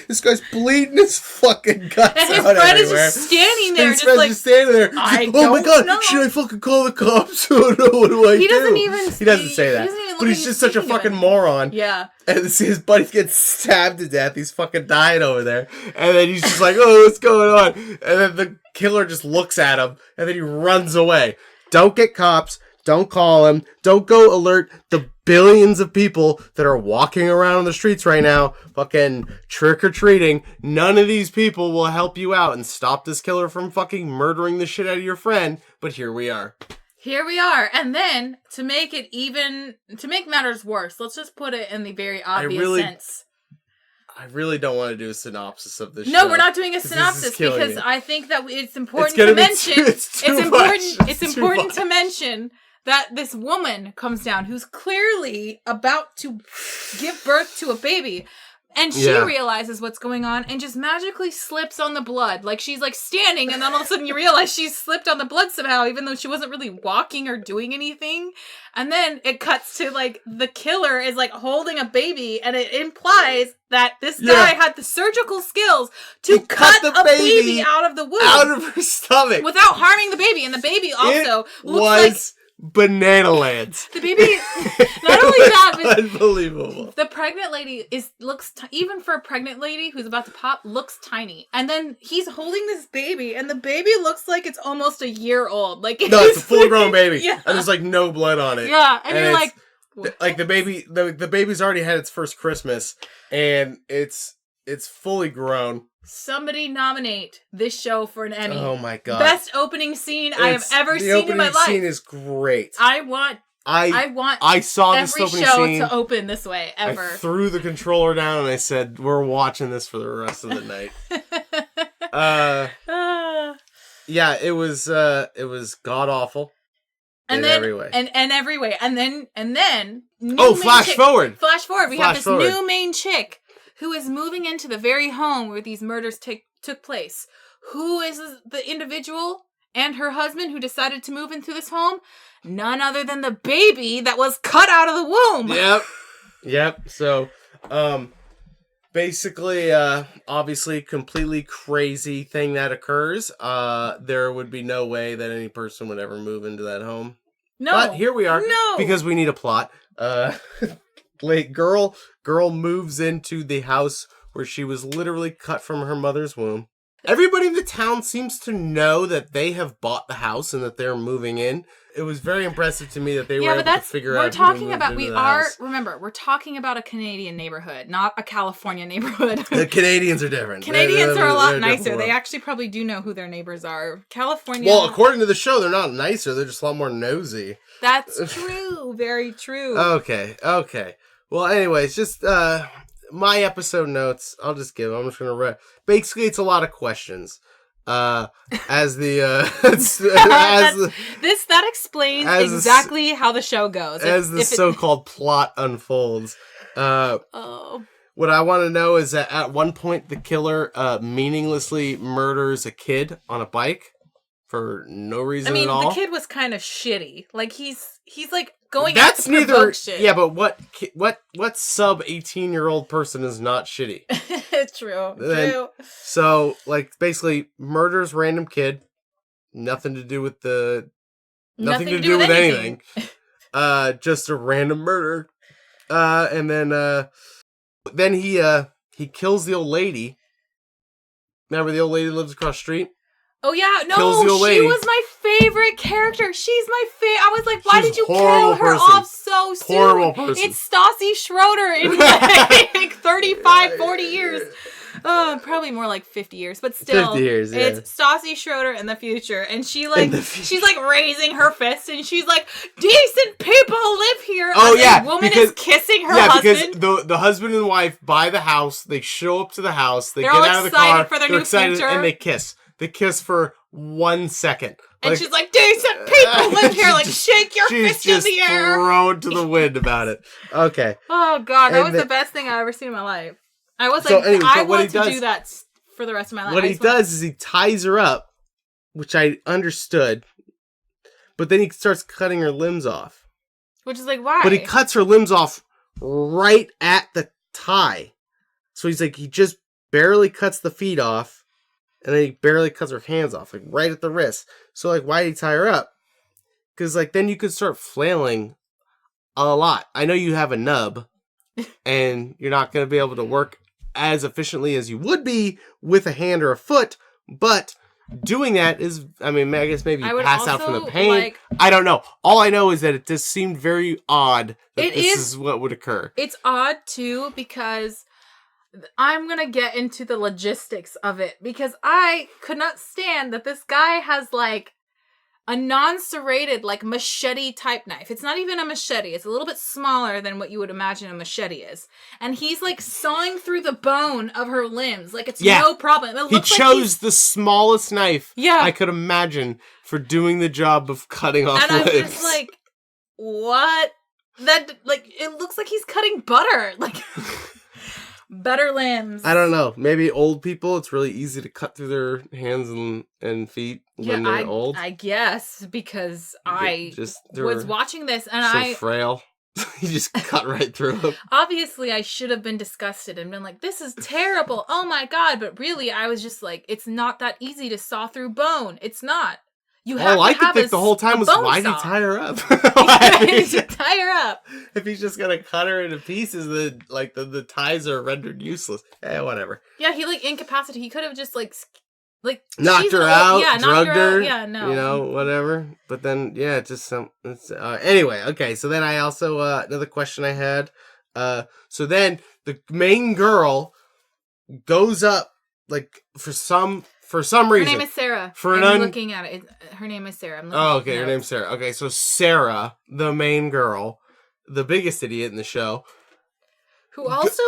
This guy's bleeding his fucking guts out and his friend is just standing there. His friend's just standing there. I oh my God, know. should I fucking call the cops? Oh no, what do I do? He doesn't even say that. But he's just such a fucking moron. Yeah. And his buddy gets stabbed to death. He's fucking dying over there. And then he's just like, oh, what's going on? And then the killer just looks at him. And then he runs away. Don't get cops. Don't call him. Don't go alert the billions of people that are walking around on the streets right now, fucking trick-or-treating. None of these people will help you out and stop this killer from fucking murdering the shit out of your friend. But here we are. Here we are. And then, to make matters worse, let's just put it in the very obvious sense. I really don't want to do a synopsis of this show. No, we're not doing a synopsis because I think that it's important to mention. It's important to mention that this woman comes down who's clearly about to give birth to a baby. And she realizes what's going on and just magically slips on the blood. Like, she's, like, standing, and then all of a sudden you realize she's slipped on the blood somehow, even though she wasn't really walking or doing anything. And then it cuts to, like, the killer is, like, holding a baby, and it implies that this guy had the surgical skills to cut a baby out of the womb. Out of her stomach. Without harming the baby. And the baby also looks like... Banana Land. The baby, not only that, but unbelievable. The pregnant lady looks even for a pregnant lady who's about to pop, looks tiny. And then he's holding this baby, and the baby looks like it's almost a year old. Like it's a full-grown baby, and there's like no blood on it. Yeah, and you're like, the baby, the baby's already had its first Christmas, and it's fully grown. Somebody nominate this show for an Emmy. Oh my God. Best opening scene I have ever seen in my life. The opening scene is great. I saw this every opening show scene to open this way, ever. I threw the controller down and I said, we're watching this for the rest of the night. Yeah, it was god-awful. Every way. And every way. And then flash forward. Flash forward. We have this new main chick who is moving into the very home where these murders took place. Who is the individual and her husband who decided to move into this home? None other than the baby that was cut out of the womb. Yep. So, basically, obviously, completely crazy thing that occurs. There would be no way that any person would ever move into that home. No. But here we are. No. Because we need a plot. Girl moves into the house where she was literally cut from her mother's womb. Everybody in the town seems to know that they have bought the house and that they're moving in. It was very impressive to me that they were able to figure out who moved into the house. Remember, we're talking about a Canadian neighborhood, not a California neighborhood. The Canadians are different. Canadians are a lot nicer. They actually probably do know who their neighbors are. California... Well, according to the show, they're not nicer. They're just a lot more nosy. That's true. Very true. Okay. Well, anyways, just my episode notes. I'll just give them. I'm just going to read. Basically, it's a lot of questions. That explains exactly how the show goes. As the so-called plot unfolds. What I want to know is that at one point the killer meaninglessly murders a kid on a bike. for no reason at all. I mean, the kid was kind of shitty. Like, he's like going out to provoke neither shit. Yeah, but what sub 18-year-old person is not shitty? True. So, like, basically murders random kid, nothing to do with anything. Just a random murder. And then he kills the old lady. Remember the old lady lives across the street? Oh yeah, no, she was my favorite character. She's my favorite. I was like, why did you kill her off so soon? Horrible person. It's Stassi Schroeder in like 35, 40 years. Probably more like 50 years, but still. 50 years, yeah. It's Stassi Schroeder in the future. And she's like raising her fist and she's like, decent people live here. Oh, yeah. The woman is kissing her husband. Yeah, because the husband and wife buy the house. They show up to the house. They're get out of the car. They're excited for their new future. And they kiss. They kiss for 1 second. And she's like, decent people live here. Like, shake your fist in the air. She's thrown to the wind about it. Okay. Oh, God. That was the best thing I've ever seen in my life. I was like, I want to do that for the rest of my life. What he does is he ties her up, which I understood. But then he starts cutting her limbs off. Which is like, why? But he cuts her limbs off right at the tie. So he's like, he just barely cuts the feet off. And then he barely cuts her hands off, like right at the wrist. So, like, why did he tie her up? Because, like, then you could start flailing a lot. I know you have a nub, and you're not going to be able to work as efficiently as you would be with a hand or a foot, but doing that is, I mean, I guess maybe you pass out from the pain. Like, I don't know. All I know is that it just seemed very odd that this is what would occur. It's odd, too, because I'm going to get into the logistics of it because I could not stand that this guy has like a non-serrated like machete type knife. It's not even a machete. It's a little bit smaller than what you would imagine a machete is. And he's like sawing through the bone of her limbs. Like it's no problem. He chose the smallest knife I could imagine for doing the job of cutting off limbs. And I'm just like, what? That like, it looks like he's cutting butter. Like... Better limbs. I don't know. Maybe old people, it's really easy to cut through their hands and feet when they're old. I guess, because I was watching this and so frail. You just cut right through them. Obviously, I should have been disgusted and been like, this is terrible. Oh my God. But really, I was just like, it's not that easy to saw through bone. It's not. All I could think the whole time was, why did he tie her up? Why did he tie her up? If he's just gonna cut her into pieces, then like the ties are rendered useless. Whatever. Yeah, he like incapacitated. He could have just like knocked her out, drugged her. Yeah, no, you know, whatever. But then, just some. Anyway, okay. So then I also another question I had. So then the main girl goes up like for some reason. Her name is Sarah. I'm looking at it. Her name is Sarah. Okay, her name's Sarah. Okay, so Sarah, the main girl, the biggest idiot in the show, who also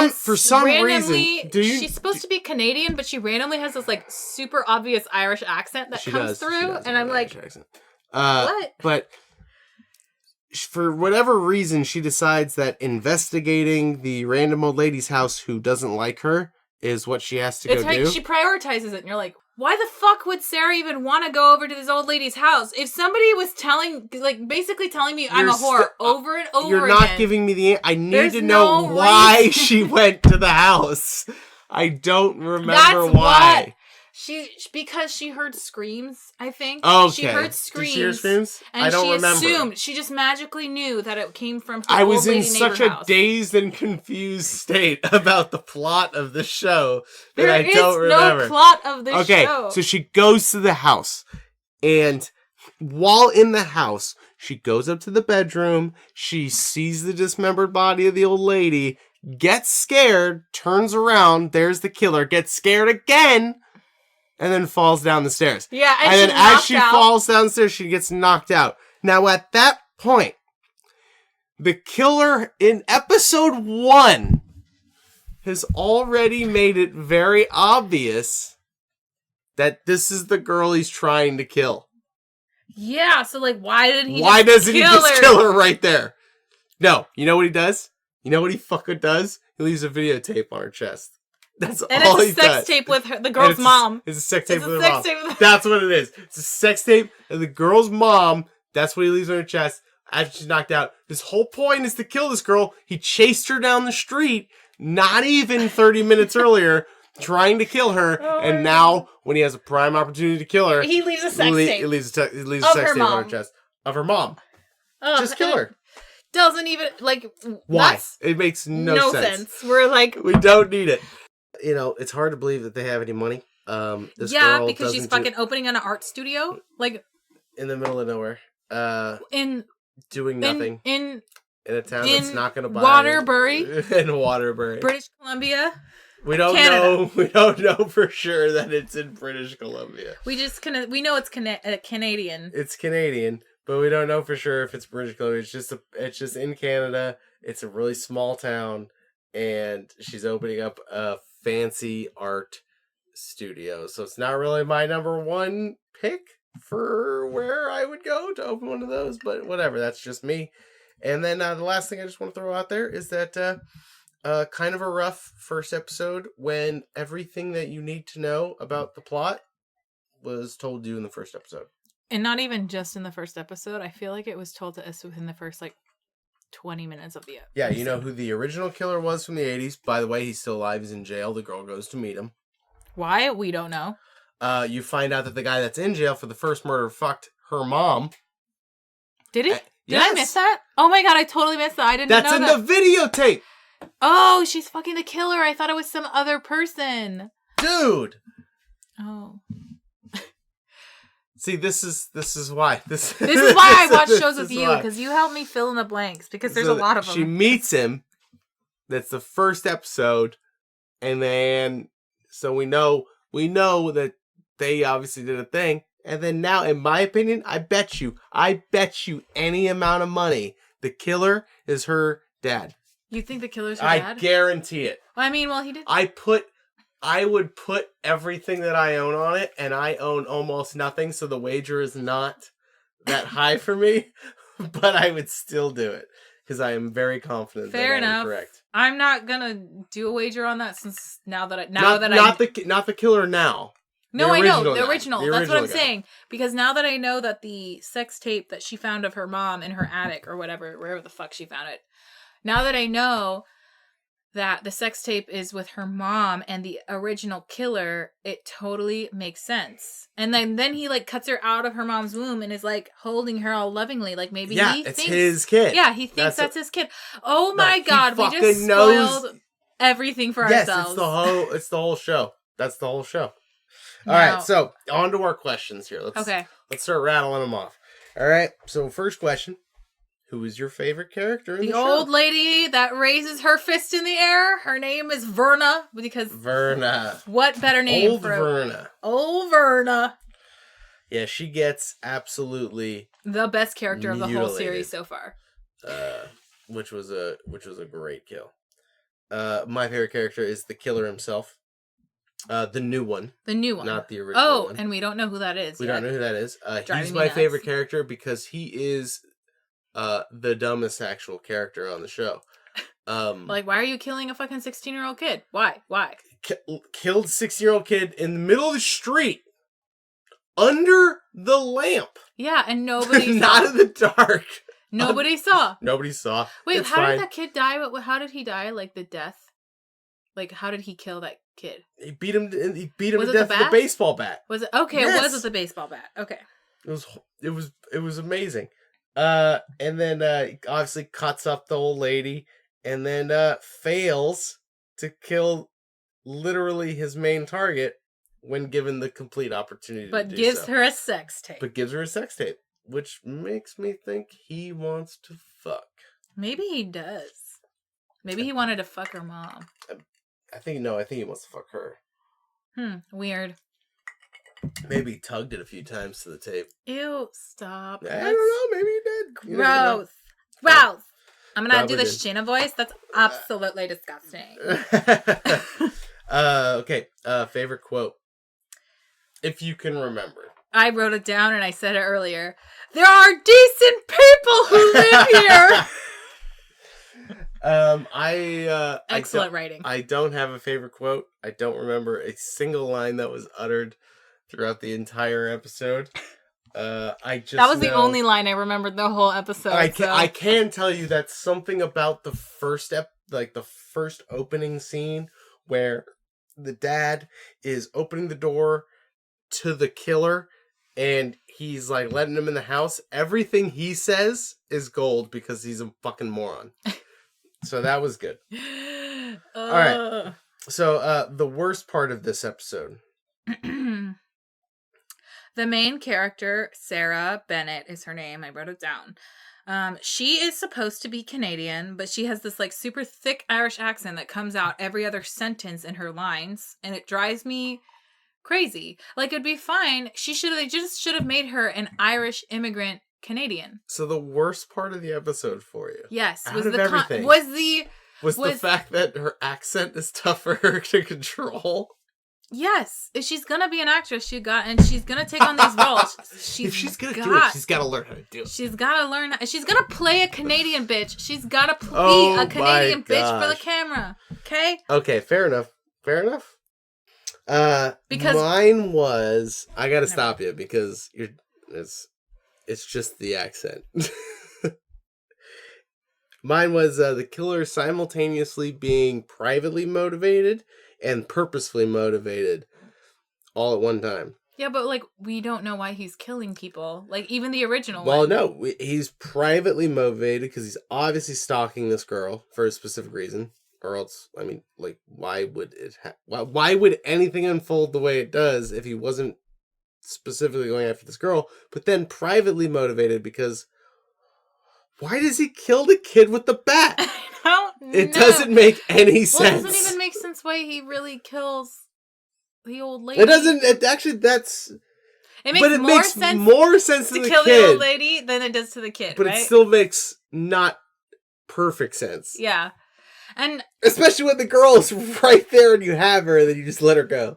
for some reason, she's supposed to be Canadian, but she randomly has this like super obvious Irish accent that comes through, and I'm like, what? But for whatever reason, she decides that investigating the random old lady's house who doesn't like her is what she has to go do. She prioritizes it, and you're like, why the fuck would Sarah even want to go over to this old lady's house? If somebody was basically telling me I'm a whore over and over again. You're not giving me the... I need to know why she went to the house. I don't remember why. Because she heard screams, I think. Okay. She heard screams. Did she hear screams? And I don't remember. Assumed. She just magically knew that it came from her I old was lady in such a house. dazed and confused state about the plot of the show that I don't remember. There is no plot of this show. Okay, so she goes to the house, and while in the house, she goes up to the bedroom, she sees the dismembered body of the old lady, gets scared, turns around, there's the killer, gets scared again, and then falls down the stairs. Yeah, and then as she falls down the stairs, she gets knocked out. Now, at that point, the killer in episode 1 has already made it very obvious that this is the girl he's trying to kill. Yeah, so like, why doesn't he just kill her right there? No, you know what he does? You know what he fucking does? He leaves a videotape on her chest. That's and all he it's a sex does. tape with the girl's mom. It's a sex tape with her mom. That's what it is. It's a sex tape and the girl's mom. That's what he leaves on her chest after she's knocked out. His whole point is to kill this girl. He chased her down the street, not even 30 minutes earlier, trying to kill her. And now, when he has a prime opportunity to kill her, he leaves a sex tape. He leaves a sex tape on her chest of her mom. Just kill her. Doesn't even why? It makes no sense. We're like, we don't need it. You know, it's hard to believe that they have any money. This girl because she's fucking opening an art studio, like in the middle of nowhere, doing nothing in a town that's not going to buy Waterbury, in Waterbury, British Columbia. We don't know. We don't know for sure that it's in British Columbia. We know it's Canadian. It's Canadian, but we don't know for sure if it's British Columbia. It's just in Canada. It's a really small town, and she's opening up a fancy art studio. So it's not really my number one pick for where I would go to open one of those, but whatever. That's just me. And then the last thing I just want to throw out there is that kind of a rough first episode when everything that you need to know about the plot was told to you in the first episode. And not even just in the first episode. I feel like it was told to us within the first 20 minutes of the episode. Yeah, you know who the original killer was from the 80s. By the way, he's still alive. He's in jail. The girl goes to meet him. Why? We don't know. You find out that the guy that's in jail for the first murder fucked her mom. Did he? Did I miss that? Oh my god, I totally missed that. I didn't know that. That's in the videotape. Oh, she's fucking the killer. I thought it was some other person. Dude. Oh. See, this is why. This is why I watch shows with you, because you help me fill in the blanks, because there's a lot of them. She meets him. That's the first episode. And then, so we know that they obviously did a thing. And then now, in my opinion, I bet you any amount of money, the killer is her dad. You think the killer's her dad? I guarantee it. I mean, well, he did. I would put everything that I own on it, and I own almost nothing, so the wager is not that high for me, but I would still do it, because I am very confident that I'm correct. I'm not gonna do a wager on that, since not the killer now. No, I know. The original. That's what I'm saying. Because now that I know that the sex tape that she found of her mom in her attic or wherever the fuck she found it, now that I know that the sex tape is with her mom and the original killer, it totally makes sense. And then he cuts her out of her mom's womb and is holding her all lovingly. Maybe he thinks it's his kid. Yeah, he thinks that's his kid. Oh my god, we just spoiled everything for ourselves. It's the whole show. That's the whole show. All right, so on to our questions here. Let's start rattling them off. All right, so first question. Who is your favorite character in the show? The old lady that raises her fist in the air. Her name is Verna, because... Verna. What better name Old Verna. Old Verna. Yeah, she gets absolutely... the best character of the whole series so far. Which was a great kill. My favorite character is the killer himself. The new one. The new one. Not the original one. And we don't know who that is. We don't know who that is. He's my favorite character because he is the dumbest actual character on the show. Why are you killing a fucking 16-year-old kid? Why? Killed 16-year-old kid in the middle of the street. Under the lamp. Yeah, and nobody saw. Not in the dark. Nobody saw. Nobody saw. Wait, how did that kid die? How did he die? The death? How did he kill that kid? He beat him to death with a baseball bat. Was it? Okay, yes. It was with a baseball bat. Okay. It was amazing. And then obviously cuts up the old lady and then fails to kill literally his main target when given the complete opportunity but to do gives so. her a sex tape. But gives her a sex tape, which makes me think he wants to fuck. Maybe he does. Maybe he wanted to fuck her mom. I think he wants to fuck her. Weird. Maybe he tugged it a few times to the tape. Ew, stop. I don't know. Maybe he did. Gross. Gross. I'm going to do the Shayna voice. That's absolutely disgusting. Okay. Favorite quote. If you can remember. I wrote it down and I said it earlier. There are decent people who live here. Excellent writing. I don't have a favorite quote. I don't remember a single line that was uttered throughout the entire episode. That was the only line I remembered the whole episode. I can tell you that something about the first the first opening scene where the dad is opening the door to the killer and he's like letting him in the house. Everything he says is gold because he's a fucking moron. So that was good. All right. So the worst part of this episode. The main character, Sarah Bennett is her name. I wrote it down. She is supposed to be Canadian, but she has this like super thick Irish accent that comes out every other sentence in her lines, and it drives me crazy. Like, it'd be fine. They just should have made her an Irish immigrant Canadian. So the worst part of the episode for you, yes, was the fact that her accent is tough for her to control. Yes, if she's gonna be an actress, she's gonna take on these roles. If she's gonna do it, she's gotta learn how to do it. She's gotta learn. She's gonna play a Canadian bitch. She's gotta be a Canadian bitch for the camera. Okay. Okay. Fair enough. Because mine was. I gotta stop you because it's just the accent. Mine was the killer simultaneously being privately motivated and purposefully motivated all at one time. Yeah, but like we don't know why he's killing people. Like even the original one. Well, no, he's privately motivated because he's obviously stalking this girl for a specific reason. Or else, I mean, like, why would why would anything unfold the way it does if he wasn't specifically going after this girl? But then privately motivated because why does he kill the kid with the bat? I don't know. It doesn't make any sense. Well, it doesn't even make sense why he really kills the old lady. It doesn't. It makes more sense to kill the old lady than it does to the kid. But right? It still makes not perfect sense. Yeah, and especially when the girl is right there and you have her, and then you just let her go.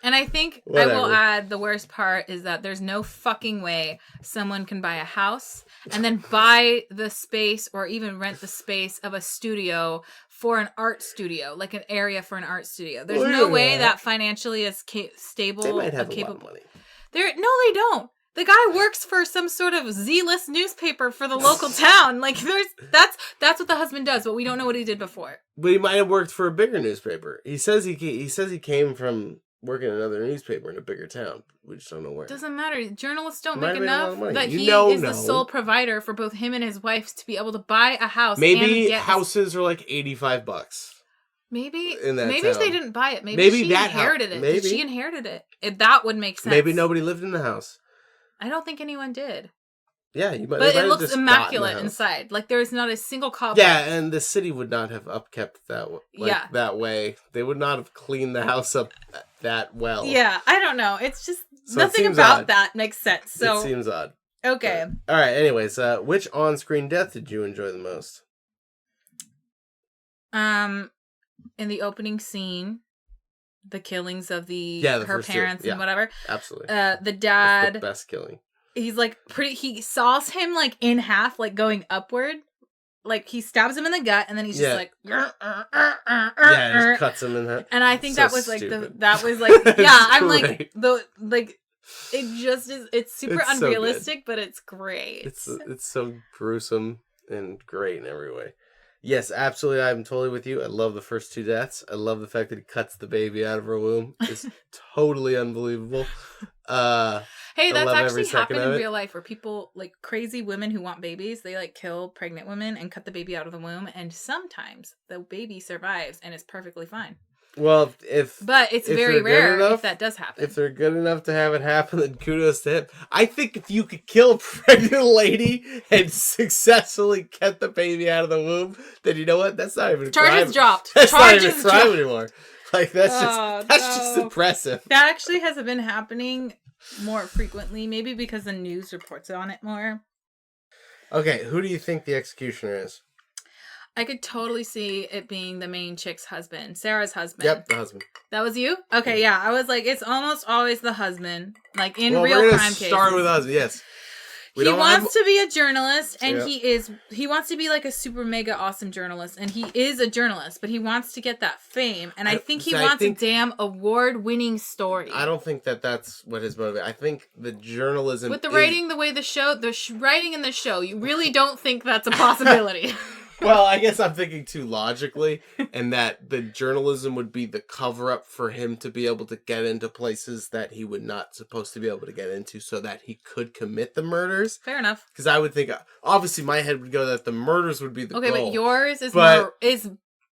And I think I will add the worst part is that there's no fucking way someone can buy a house and then buy the space or even rent the space of a studio for an art studio, like an area for an art studio. There's no way that financially is stable. They might have a lot of money. No, they don't. The guy works for some sort of Z-list newspaper for the local town. Like that's what the husband does, but we don't know what he did before. But he might have worked for a bigger newspaper. He says he came from working in another newspaper in a bigger town. We just don't know where. Doesn't matter. Journalists don't make enough that he is the sole provider for both him and his wife to be able to buy a house. Maybe houses are like $85. Maybe in that maybe town. They didn't buy it. Maybe she inherited it. Maybe she inherited it. That would make sense. Maybe nobody lived in the house. I don't think anyone did. Yeah, you might. But it looks immaculate inside. Like there's not a single cobweb. Yeah, and the city would not have upkept that way. They would not have cleaned the house up that well. Yeah, I don't know. It's just nothing about that makes sense. So it seems odd. Okay. All right. Anyways, which on-screen death did you enjoy the most? In the opening scene, the killings of her parents and whatever. Absolutely. The dad. That's the best killing. He's like he saws him like in half, like going upward. Like he stabs him in the gut, and then he's just like, just cuts him in half. And I think so that was like stupid. I'm great. like it just is. It's super unrealistic, but it's great. It's so gruesome and great in every way. Yes, absolutely. I'm totally with you. I love the first two deaths. I love the fact that he cuts the baby out of her womb. It's totally unbelievable. Hey, that's actually happened in real life where people, like crazy women who want babies, they like kill pregnant women and cut the baby out of the womb. And sometimes the baby survives and is perfectly fine. Well, but it's very rare if that does happen. If they're good enough to have it happen, then kudos to him. I think if you could kill a pregnant lady and successfully get the baby out of the womb, then you know what? That's not even a crime. Charges dropped. That's not even a crime anymore. Like that's just impressive. That actually has been happening more frequently, maybe because the news reports on it more. Okay, who do you think the executioner is? I could totally see it being the main chick's husband, Sarah's husband. Yep, the husband. That was you? Okay, yeah. I was like, it's almost always the husband, like in real crime cases. Start with husband, yes. He wants to be a journalist, and he wants to be like a super mega awesome journalist, and he is a journalist, but he wants to get that fame, and I think he wants a damn award-winning story. I don't think that's what his motive. I think the journalism with the writing, the way writing in the show, you really don't think that's a possibility. Well, I guess I'm thinking too logically, and that the journalism would be the cover-up for him to be able to get into places that he would not supposed to be able to get into so that he could commit the murders. Fair enough. Because I would think, obviously my head would go that the murders would be the goal. Okay, but yours is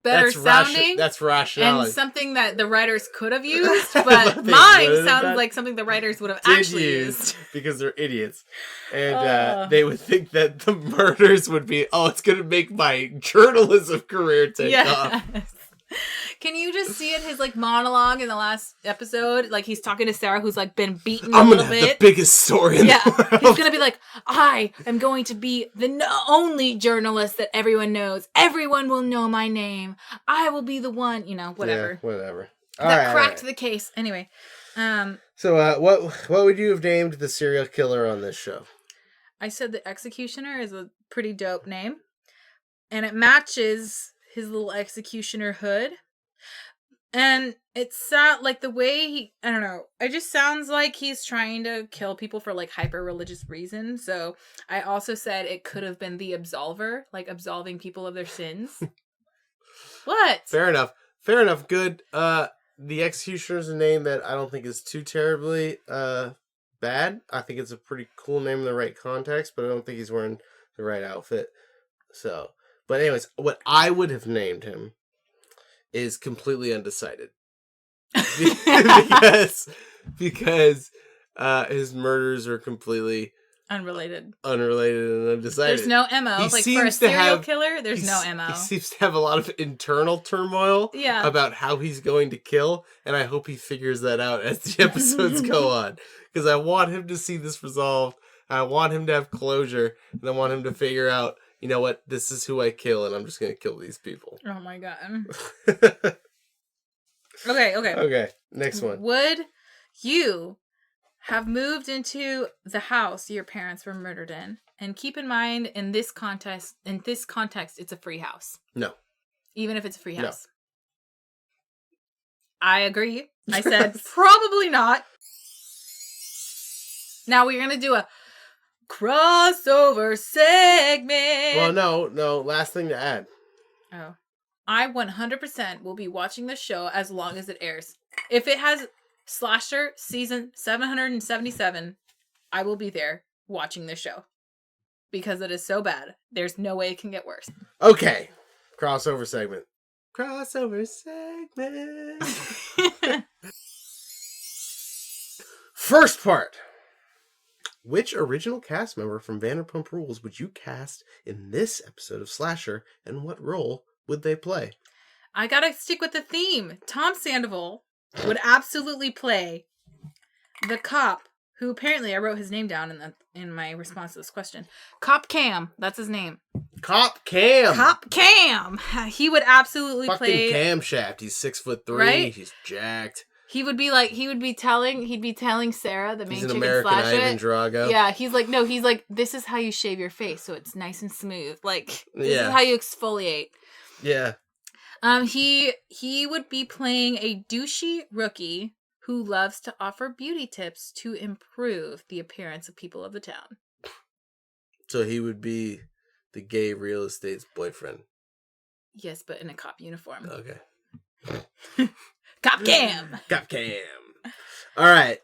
better sounding. That's rationality. And something that the writers could have used, but mine sounds like something the writers would have actually used. Because they're idiots. And they would think that the murders would be, it's going to make my journalism career take off. Can you just see it, his monologue in the last episode? He's talking to Sarah, who's been beaten I'm a little gonna bit. have the biggest story in the world. He's gonna be like, I am going to be the only journalist that everyone knows. Everyone will know my name. I will be the one, whatever. Yeah, whatever. That cracked the case. Anyway. So what would you have named the serial killer on this show? I said the Executioner is a pretty dope name. And it matches his little executioner hood. And it's the way I don't know, it just sounds like he's trying to kill people for hyper religious reasons. So I also said it could have been the Absolver, absolving people of their sins. What? Fair enough. Good. The Executioner is a name that I don't think is too terribly bad. I think it's a pretty cool name in the right context, but I don't think he's wearing the right outfit. So, but anyways, what I would have named him is completely undecided. because his murders are completely unrelated and undecided. There's no MO. For a serial killer, there's no MO. He seems to have a lot of internal turmoil about how he's going to kill, and I hope he figures that out as the episodes go on. Because I want him to see this resolved. I want him to have closure, and I want him to figure out, you know what, this is who I kill, and I'm just going to kill these people. Oh my god. Okay. Next one. Would you have moved into the house your parents were murdered in? And keep in mind, in this context, it's a free house. No. Even if it's a free house. No. I agree. I said probably not. Now we're going to do a crossover segment. Well, no. Last thing to add. Oh. I 100% will be watching the show as long as it airs. If it has Slasher season 777, I will be there watching the show. Because it is so bad. There's no way it can get worse. Okay. Crossover segment. First part. Which original cast member from Vanderpump Rules would you cast in this episode of Slasher, and what role would they play? I gotta stick with the theme. Tom Sandoval would absolutely play the cop, who apparently I wrote his name down in my response to this question. Cop Cam, that's his name. Cop Cam. He would absolutely play camshaft. He's 6'3". Right? He's jacked. He'd be telling Sarah, the main chick in American Ivan Drago. Yeah, he's like, this is how you shave your face so it's nice and smooth. This is how you exfoliate. Yeah. He would be playing a douchey rookie who loves to offer beauty tips to improve the appearance of people of the town. So he would be the gay real estate's boyfriend. Yes, but in a cop uniform. Okay. Cop Cam. All right.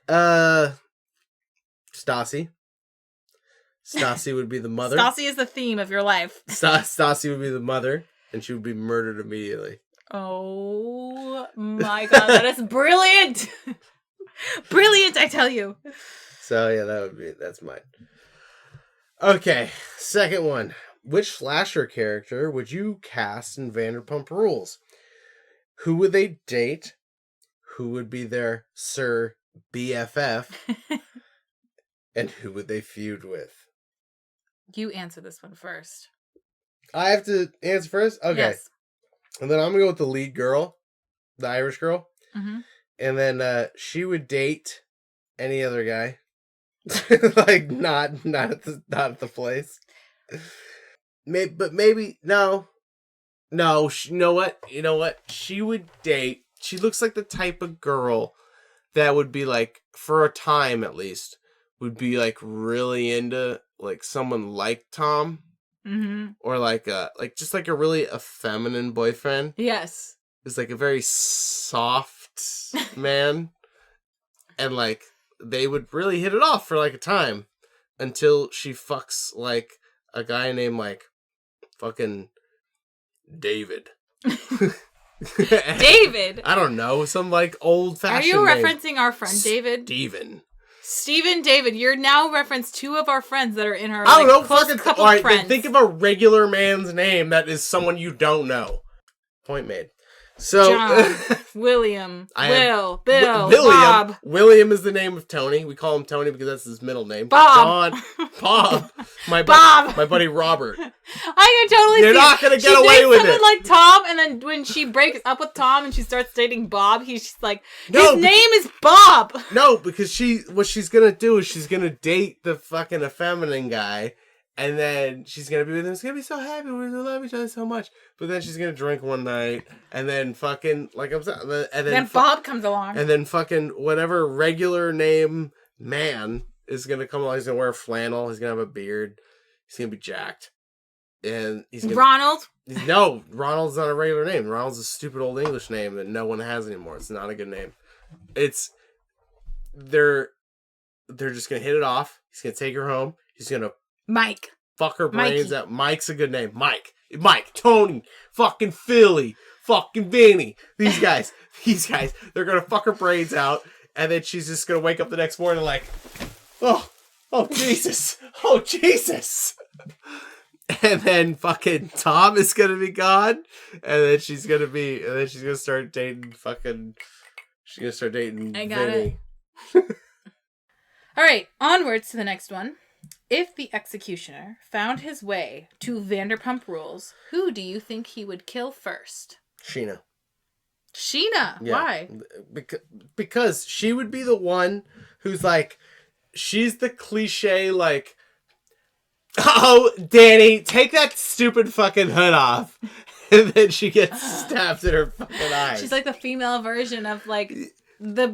Stassi. Stassi would be the mother. Stassi is the theme of your life. Stassi would be the mother, and she would be murdered immediately. Oh my god, that is brilliant! Brilliant, I tell you. So yeah, that's mine. Okay, second one. Which slasher character would you cast in Vanderpump Rules? Who would they date? Who would be their Sir BFF? And who would they feud with? You answer this one first. I have to answer first? Okay. Yes. And then I'm going to go with the lead girl, the Irish girl. Mm-hmm. And then she would date any other guy. Like not at the place. Maybe no. You know what? She would date. She looks like the type of girl that would be like, for a time at least, would be like really into like someone like Tom, or like just like a really effeminate boyfriend. Yes, is like a very soft man, and like they would really hit it off for like a time until she fucks like a guy named like fucking David. David. I don't know, some like old fashioned. Are you referencing our friend David? Steven David. You're now referenced two of our friends that are in our. I don't know. Close couple friends. Then think of a regular man's name that is someone you don't know. Point made. So John, William, Bill, Bob. William is the name of Tony. We call him Tony because that's his middle name. Bob. John, Bob. My buddy Robert. I can totally. You're not gonna get away with it. Like Tom, and then when she breaks up with Tom and she starts dating Bob, he's like, his name is Bob. No, because what she's gonna do is she's gonna date the fucking effeminate guy. And then she's going to be with him. She's going to be so happy. We love each other so much. But then she's going to drink one night. And then fucking, like I'm saying. And then Bob comes along. And then fucking whatever regular name man is going to come along. He's going to wear flannel. He's going to have a beard. He's going to be jacked. And he's going to... Ronald? No, Ronald's not a regular name. Ronald's a stupid old English name that no one has anymore. It's not a good name. They're just going to hit it off. He's going to take her home. He's going to Mike. Fuck her brains out. Mike's a good name. Mike, Tony, fucking Philly, fucking Vinny. These guys, they're gonna fuck her brains out, and then she's just gonna wake up the next morning like, oh Jesus. And then fucking Tom is gonna be gone, and then she's gonna start dating fucking. She's gonna start dating. I got Vinny. it. All right, onwards to the next one. If the executioner found his way to Vanderpump Rules, who do you think he would kill first? Sheena. Yeah. Why? Because she would be the one who's like, she's the cliche, like, oh, Danny, take that stupid fucking hood off. And then she gets stabbed in her fucking eyes. She's like the female version of, like, the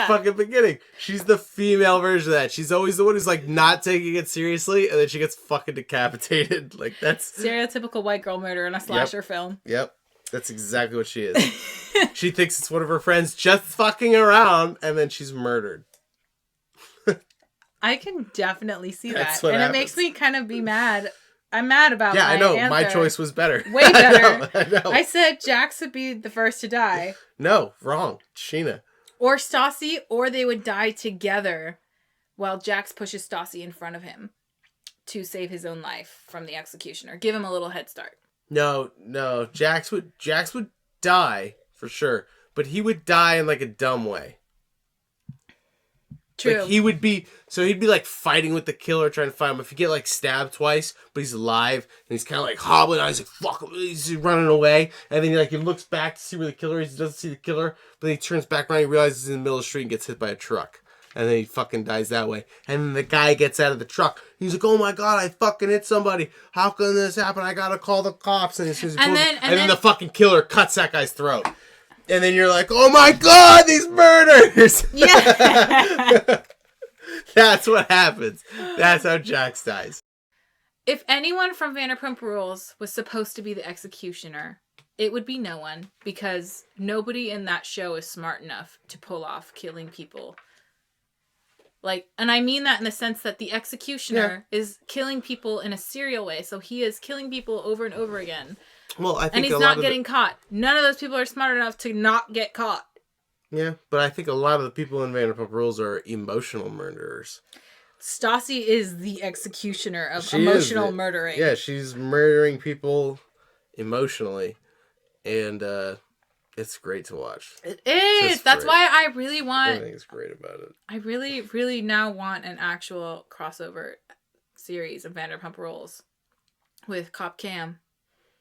fucking beginning. She's the female version of that. She's always the one who's like not taking it seriously, and then she gets fucking decapitated. Like, that's stereotypical white girl murder in a slasher film. Yep. That's exactly what she is. She thinks it's one of her friends just fucking around, and then she's murdered. I can definitely see That's that. And happens. It makes me kind of be mad. I'm mad about my I know. answer. My choice was better. Way better. I know. I said Jax would be the first to die. No, wrong. Sheena. Or Stassi, or they would die together while Jax pushes Stassi in front of him to save his own life from the executioner. Give him a little head start. No. Jax would die for sure, but he would die in like a dumb way. True. Like he'd be like fighting with the killer, trying to find him. If you get like stabbed twice, but he's alive and he's kind of like hobbling out, he's like fuck, he's running away, and then he looks back to see where the killer is. He doesn't see the killer, but then he turns back around, he realizes he's in the middle of the street and gets hit by a truck, and then he fucking dies that way. And then the guy gets out of the truck. He's like, "Oh my god, I fucking hit somebody! How can this happen? I gotta call the cops!" And then the fucking killer cuts that guy's throat. And then you're like, oh my god, these murders! Yeah. That's what happens. That's how Jax dies. If anyone from Vanderpump Rules was supposed to be the executioner, it would be no one, because nobody in that show is smart enough to pull off killing people. Like, and I mean that in the sense that the executioner is killing people in a serial way, so he is killing people over and over again. Well, I think and he's not getting caught. None of those people are smart enough to not get caught. Yeah, but I think a lot of the people in Vanderpump Rules are emotional murderers. Stassi is the executioner of emotional murdering. Yeah, she's murdering people emotionally, and it's great to watch. It is. That's why I really want. Everything is great about it. I really, really now want an actual crossover series of Vanderpump Rules with Cop Cam.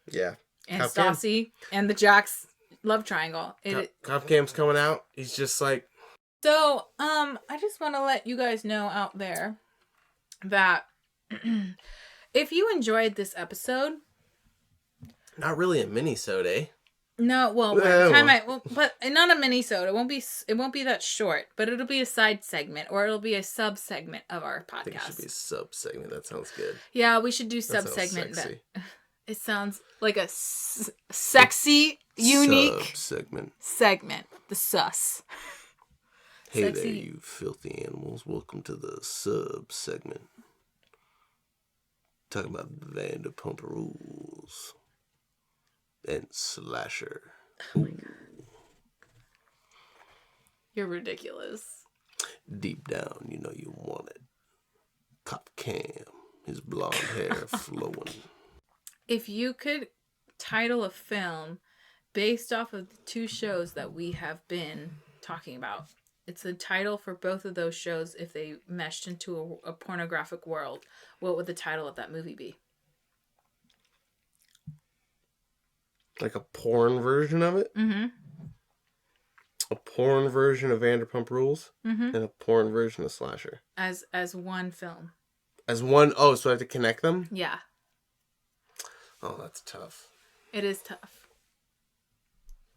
Yeah. And Stassi and the Jax love triangle. Cop Cam's coming out. He's just like, So, I just want to let you guys know out there that if you enjoyed this episode, not really a mini-sode, eh? No, well, by the time but not a mini-sode. It won't be that short, but it'll be a side segment or it'll be a sub segment of our podcast. I think it should be a sub segment. That sounds good. Yeah, we should do sub segment. It sounds like a sexy, unique segment. The sus. Hey sexy. There, you filthy animals. Welcome to the sub segment. Talking about Vanderpump Rules. And Slasher. Ooh. You're ridiculous. Deep down, you know you want it. Cop Cam, his blonde hair flowing. If you could title a film based off of the two shows that we have been talking about, it's the title for both of those shows if they meshed into a pornographic world, what would the title of that movie be? Like a porn version of it? Mm-hmm. A porn version of Vanderpump Rules? Mm-hmm. And a porn version of Slasher? As one film. As one? Oh, so I have to connect them? Yeah. Oh, that's tough. It is tough.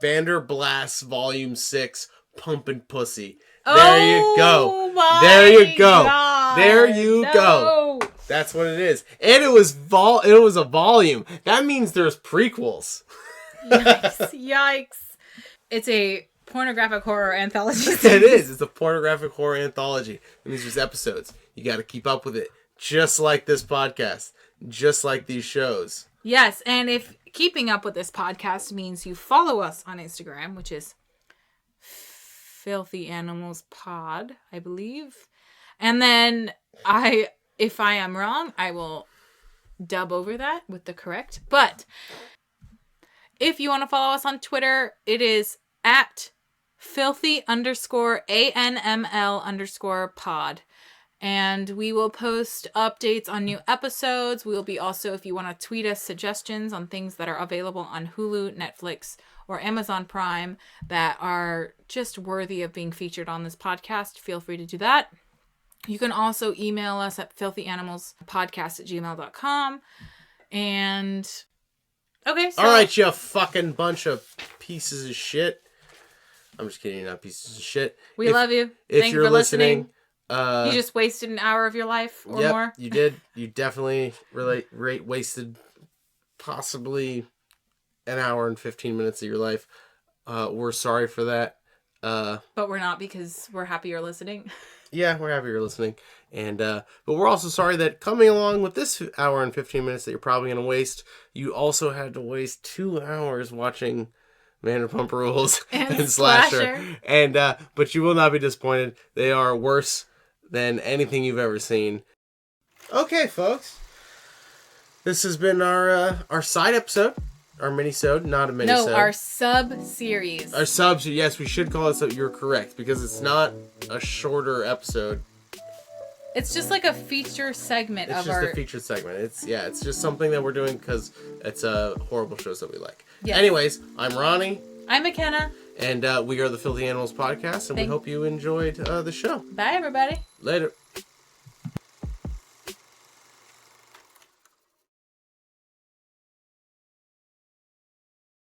Vanderblast Volume 6, Pumpin' Pussy. Oh, there you go. There you go. God. There you go. That's what it is. And it was a volume. That means there's prequels. Yikes. It's a pornographic horror anthology. It is. It's a pornographic horror anthology. It means there's episodes. You got to keep up with it. Just like this podcast. Just like these shows. Yes. And if keeping up with this podcast means you follow us on Instagram, which is Filthy Animals Pod, I believe. And then if I am wrong, I will dub over that with the correct. But if you want to follow us on Twitter, it is at filthy_ANML_pod. And we will post updates on new episodes. We will be also, if you want to tweet us suggestions on things that are available on Hulu, Netflix, or Amazon Prime that are just worthy of being featured on this podcast, feel free to do that. You can also email us at filthyanimalspodcast@gmail.com. And okay, so... All right, you fucking bunch of pieces of shit. I'm just kidding, you're not pieces of shit. We love you. Thank you for listening. You just wasted an hour of your life or more. You did. You definitely wasted possibly an hour and 15 minutes of your life. We're sorry for that. But we're not, because we're happy you're listening. Yeah, we're happy you're listening. And but we're also sorry that coming along with this hour and 15 minutes that you're probably going to waste, you also had to waste 2 hours watching Vanderpump Rules and Slasher. And but you will not be disappointed. They are worse than anything you've ever seen. Okay, folks. This has been our side episode. Our mini-sode, not a mini-sode. No, our sub-series. Our subs, yes, we should call it sub. You're correct, because it's not a shorter episode. It's just like a feature segment It's just a featured segment. It's just something that we're doing because it's horrible shows that we like. Yes. Anyways, I'm Ronnie. I'm McKenna. And we are the Filthy Animals Podcast, and we hope you enjoyed the show. Bye, everybody. Later.